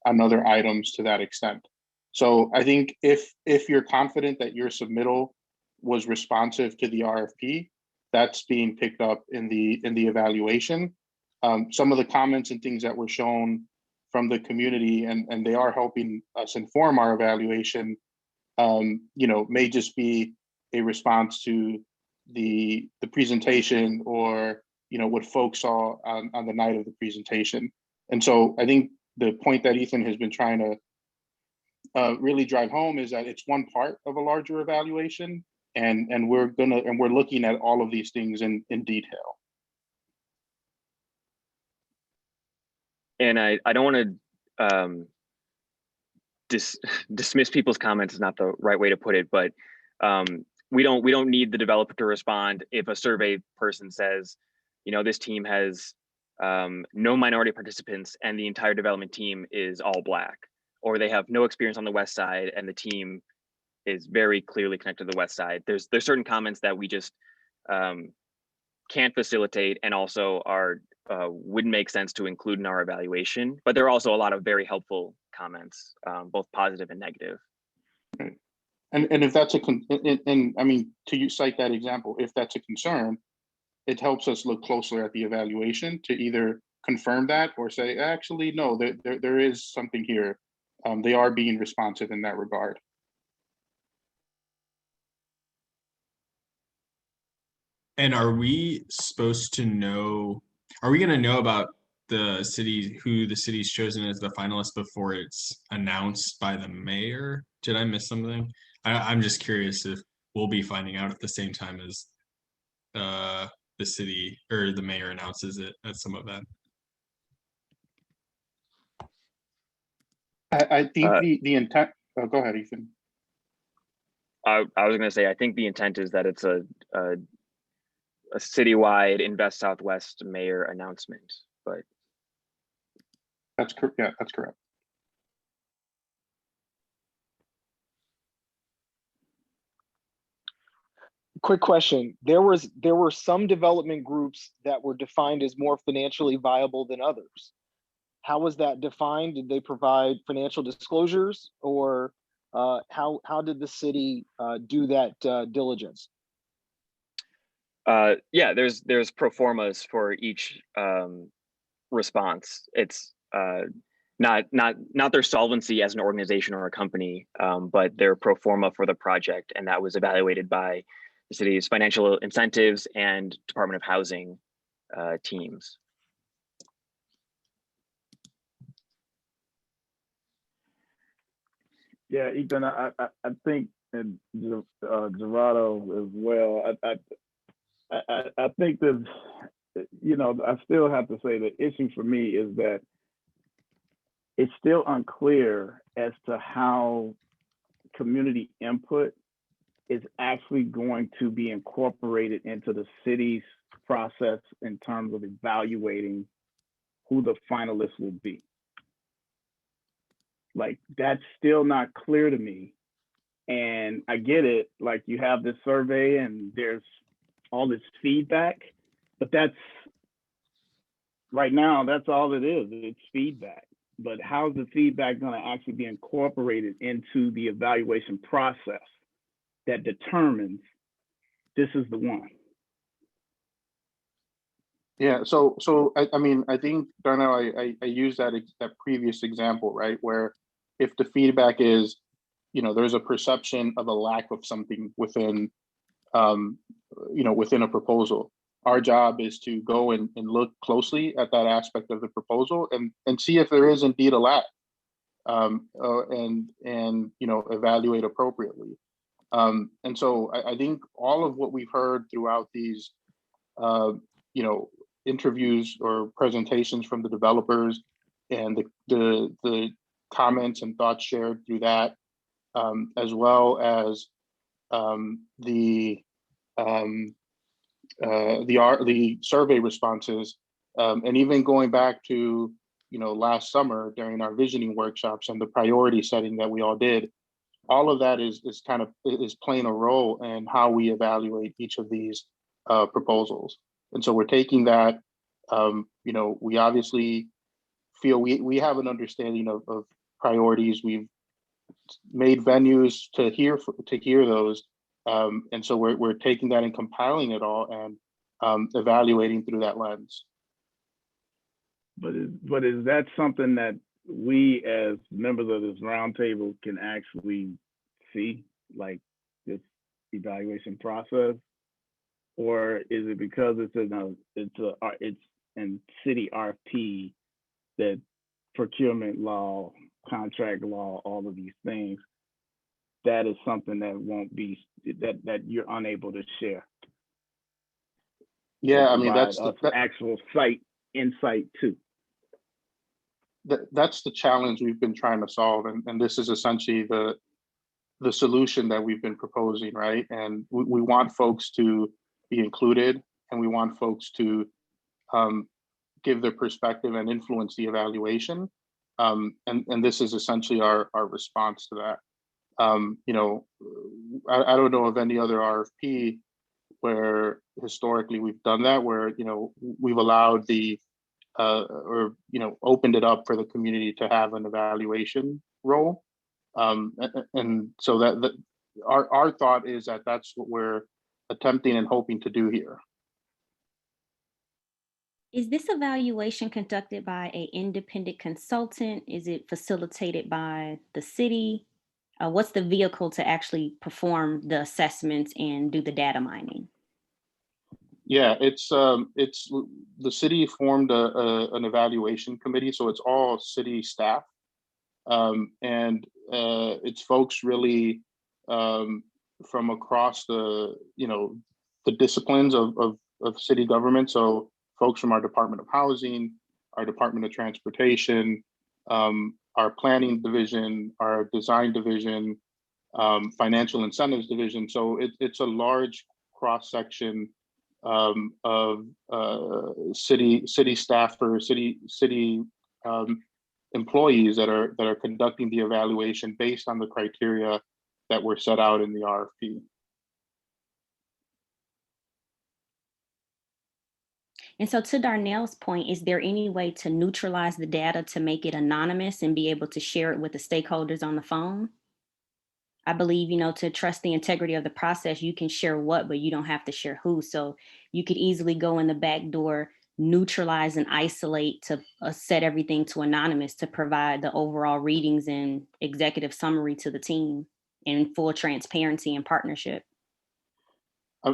on other items to that extent. So I think if you're confident that your submittal was responsive to the RFP, that's being picked up in the evaluation. Some of the comments and things that were shown from the community, and they are helping us inform our evaluation, you know, may just be a response to the presentation, or, you know, what folks saw on the night of the presentation. And so I think the point that Ethan has been trying to really drive home is that it's one part of a larger evaluation, and we're looking at all of these things in detail. And I don't want to dismiss people's comments, is not the right way to put it, but we don't need the developer to respond if a survey person says, you know, this team has no minority participants and the entire development team is all Black, or they have no experience on the West Side and the team is very clearly connected to the West Side. There's certain comments that we just can't facilitate, and also are wouldn't make sense to include in our evaluation. But there are also a lot of very helpful comments, both positive and negative. And if that's and I mean, to cite that example, if that's a concern, it helps us look closer at the evaluation to either confirm that or say, actually, no, there is something here. They are being responsive in that regard. And are we supposed to know, are we going to know about the city, who the city's chosen as the finalist before it's announced by the mayor? Did I miss something? I'm just curious if we'll be finding out at the same time as the city or the mayor announces it at some event. I think the intent, oh, go ahead, Ethan. I was going to say, I think the intent is that it's a citywide Invest Southwest mayor announcement, but that's correct. Yeah, that's correct. Quick question. There were some development groups that were defined as more financially viable than others. How was that defined? Did they provide financial disclosures, or how did the city do that diligence? Yeah, there's pro formas for each response. It's not their solvency as an organization or a company, but their pro forma for the project, and that was evaluated by the city's financial incentives and Department of Housing teams. Yeah, Ethan, I think, and Gerardo as well. I think that, you know, I still have to say the issue for me is that it's still unclear as to how community input is actually going to be incorporated into the city's process in terms of evaluating who the finalists will be. Like, that's still not clear to me. And I get it, like, you have this survey and there's all this feedback, but that's, right now, that's all it is, it's feedback. But how's the feedback gonna actually be incorporated into the evaluation process that determines this is the one? Yeah, so I mean, I think, Darnell, I use that previous example, right? Where if the feedback is, there's a perception of a lack of something within, within a proposal. Our job is to go and look closely at that aspect of the proposal and see if there is indeed a lack, and evaluate appropriately. And so I think all of what we've heard throughout these, interviews or presentations from the developers and the comments and thoughts shared through that, as well as the survey responses, and even going back to last summer during our visioning workshops and the priority setting that we all did. All of that is playing a role in how we evaluate each of these proposals. And so we're taking that, we obviously feel we have an understanding of priorities. We've made venues to hear those. And so we're taking that and compiling it all and evaluating through that lens. But is that something that we as members of this roundtable can actually see, like this evaluation process, or is it because it's in city RFP that procurement law, contract law, all of these things, that is something that won't be that you're unable to share? Yeah, I mean that's the actual site insight too. That's the challenge we've been trying to solve, and this is essentially the solution that we've been proposing, right? And we want folks to be included, and we want folks to give their perspective and influence the evaluation. And this is essentially our response to that. I don't know of any other RFP where historically we've done that, where we've allowed opened it up for the community to have an evaluation role. And so that our thought is that that's what we're attempting and hoping to do here. Is this evaluation conducted by an independent consultant? Is it facilitated by the city? What's the vehicle to actually perform the assessments and do the data mining? Yeah, it's the city formed an evaluation committee, so it's all city staff, and it's folks really from across the disciplines of city government. So folks from our Department of Housing, our Department of Transportation, our Planning Division, our Design Division, Financial Incentives Division. So it's a large cross section of city staffers, city employees that are conducting the evaluation based on the criteria that were set out in the RFP. And so to Darnell's point, is there any way to neutralize the data to make it anonymous and be able to share it with the stakeholders on the phone? I believe, to trust the integrity of the process, you can share what, but you don't have to share who. So you could easily go in the back door, neutralize and isolate to set everything to anonymous to provide the overall readings and executive summary to the team in full transparency and partnership.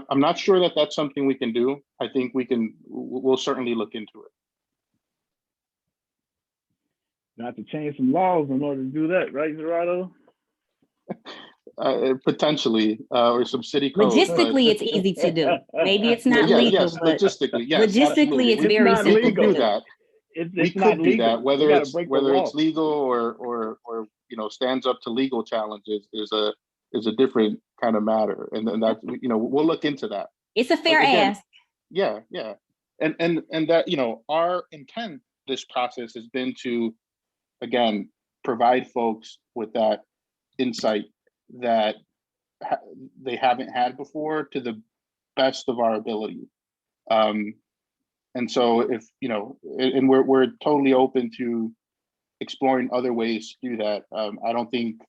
I'm not sure that that's something we can do. I think we'll certainly look into it. Not to change some laws in order to do that, right, Gerardo? Potentially, or some city code. Logistically, it's easy to do. Maybe it's not legal. Yes, but logistically, yes. Logistically, it's very simple. We could do that. We could do that. Whether it's legal or stands up to legal challenges is a different kind of matter, and that we'll look into that. It's a fair ask. Yeah, and that our intent this process has been to again provide folks with that insight that they haven't had before to the best of our ability. And so if and we're totally open to exploring other ways to do that. I don't think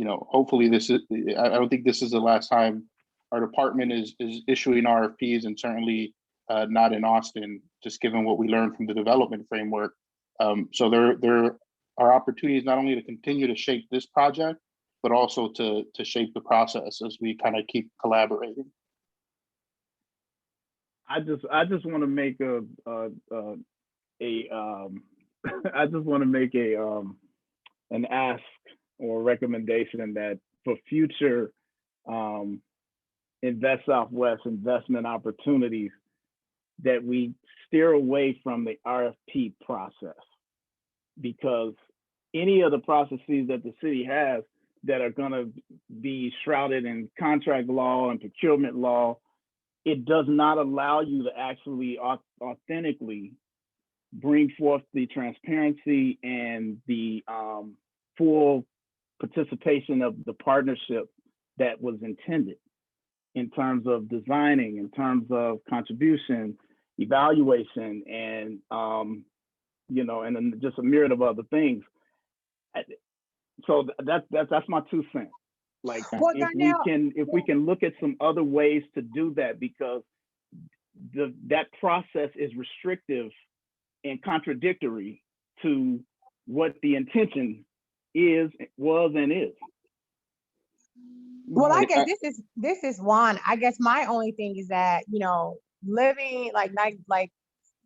hopefully I don't think this is the last time our department is issuing RFPs, and certainly not in Austin, just given what we learned from the development framework. So there are opportunities not only to continue to shape this project, but also to shape the process as we kind of keep collaborating. I just want to make I just want to make an ask or recommendation that for future Invest Southwest investment opportunities, that we steer away from the RFP process, because any of the processes that the city has that are going to be shrouded in contract law and procurement law, it does not allow you to actually authentically bring forth the transparency and the full participation of the partnership that was intended in terms of designing, in terms of contribution, evaluation, and you know, and then just a myriad of other things. So that's my 2 cents. Like, Well, if we can look at some other ways to do that, because that process is restrictive and contradictory to what the intention was and is. Well, I guess this is one. I guess my only thing is that, you know, living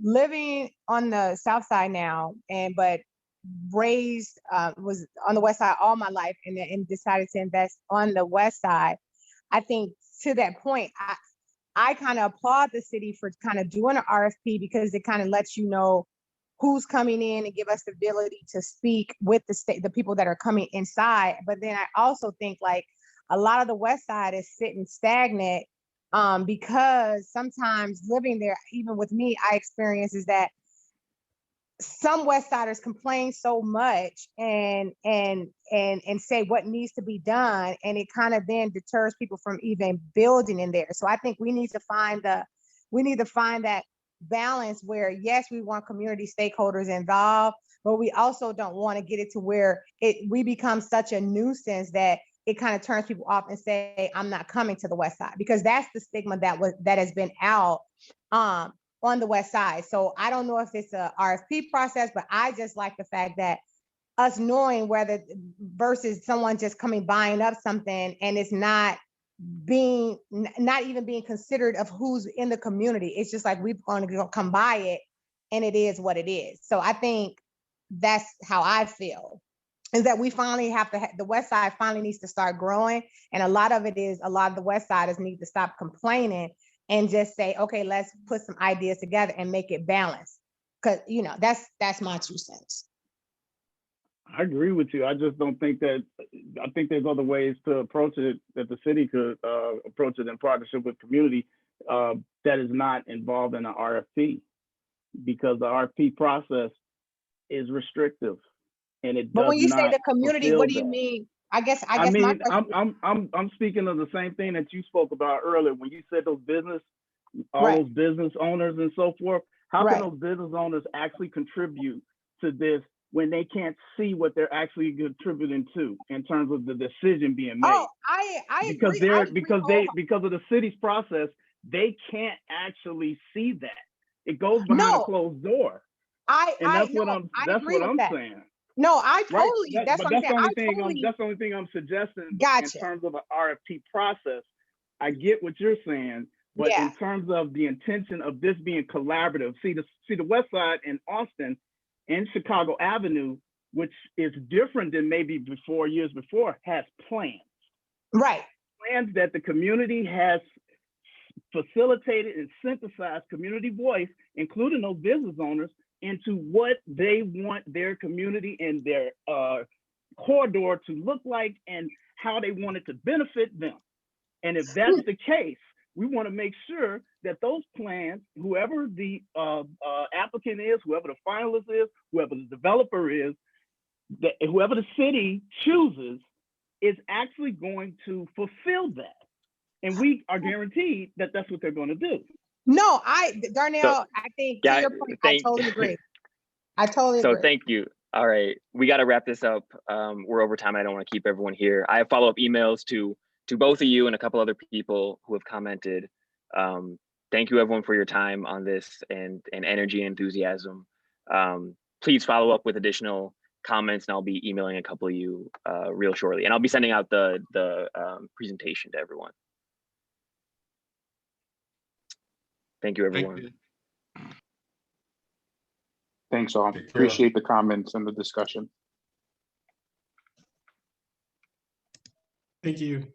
living on the South Side now, but raised was on the West Side all my life, and decided to invest on the West Side. I think to that point, I kind of applaud the city for kind of doing an RFP, because it kind of lets you know who's coming in and give us the ability to speak with the people that are coming inside. But then I also think like a lot of the West Side is sitting stagnant because sometimes living there, even with me, I experience is that some West Siders complain so much and say what needs to be done, and it kind of then deters people from even building in there. So I think we need to find that balance where, yes, we want community stakeholders involved, but we also don't want to get it to where we become such a nuisance that it kind of turns people off and say, I'm not coming to the West Side, because that's the stigma that has been out on the West Side. So I don't know if it's a RFP process, but I just like the fact that us knowing whether versus someone just buying up something and it's not even being considered of who's in the community. It's just like we're going to come by it and it is what it is. So I think that's how I feel, is that we finally have to, the West Side finally needs to start growing. And a lot of the West Siders need to stop complaining and just say, okay, let's put some ideas together and make it balanced. Cause you know, that's my 2 cents. I agree with you. I just don't think I think there's other ways to approach it, that the city could approach it in partnership with community that is not involved in an RFP, because the RFP process is restrictive and it does not. But when you say the community, what do you that. mean? I guess I mean, my question I'm speaking of the same thing that you spoke about earlier when you said those business owners and so forth. How can those business owners actually contribute to this when they can't see what they're actually contributing to in terms of the decision being made? Oh, I because agree. Because of the city's process, they can't actually see that. It goes behind a closed door. That's what I'm saying. No, I totally. Right. That's what I'm saying. That's the only thing I'm suggesting. Gotcha. In terms of an RFP process, I get what you're saying, but in terms of the intention of this being collaborative, see the West Side in Austin and Chicago Avenue, which is different than maybe years before, has plans. Right. Plans that the community has facilitated and synthesized community voice, including those business owners, into what they want their community and their corridor to look like and how they want it to benefit them. And if that's the case, we want to make sure that those plans, whoever the applicant is, whoever the finalist is, whoever the developer is, that whoever the city chooses is actually going to fulfill that. And we are guaranteed that that's what they're going to do. No, Darnell, I think to your point, I totally agree. I totally agree. So thank you. All right, we got to wrap this up. We're over time. I don't want to keep everyone here. I have follow-up emails to both of you and a couple other people who have commented. Thank you everyone for your time on this and energy and enthusiasm. Please follow up with additional comments, and I'll be emailing a couple of you real shortly. And I'll be sending out the presentation to everyone. Thank you, everyone. Thanks all. Appreciate the comments and the discussion. Thank you.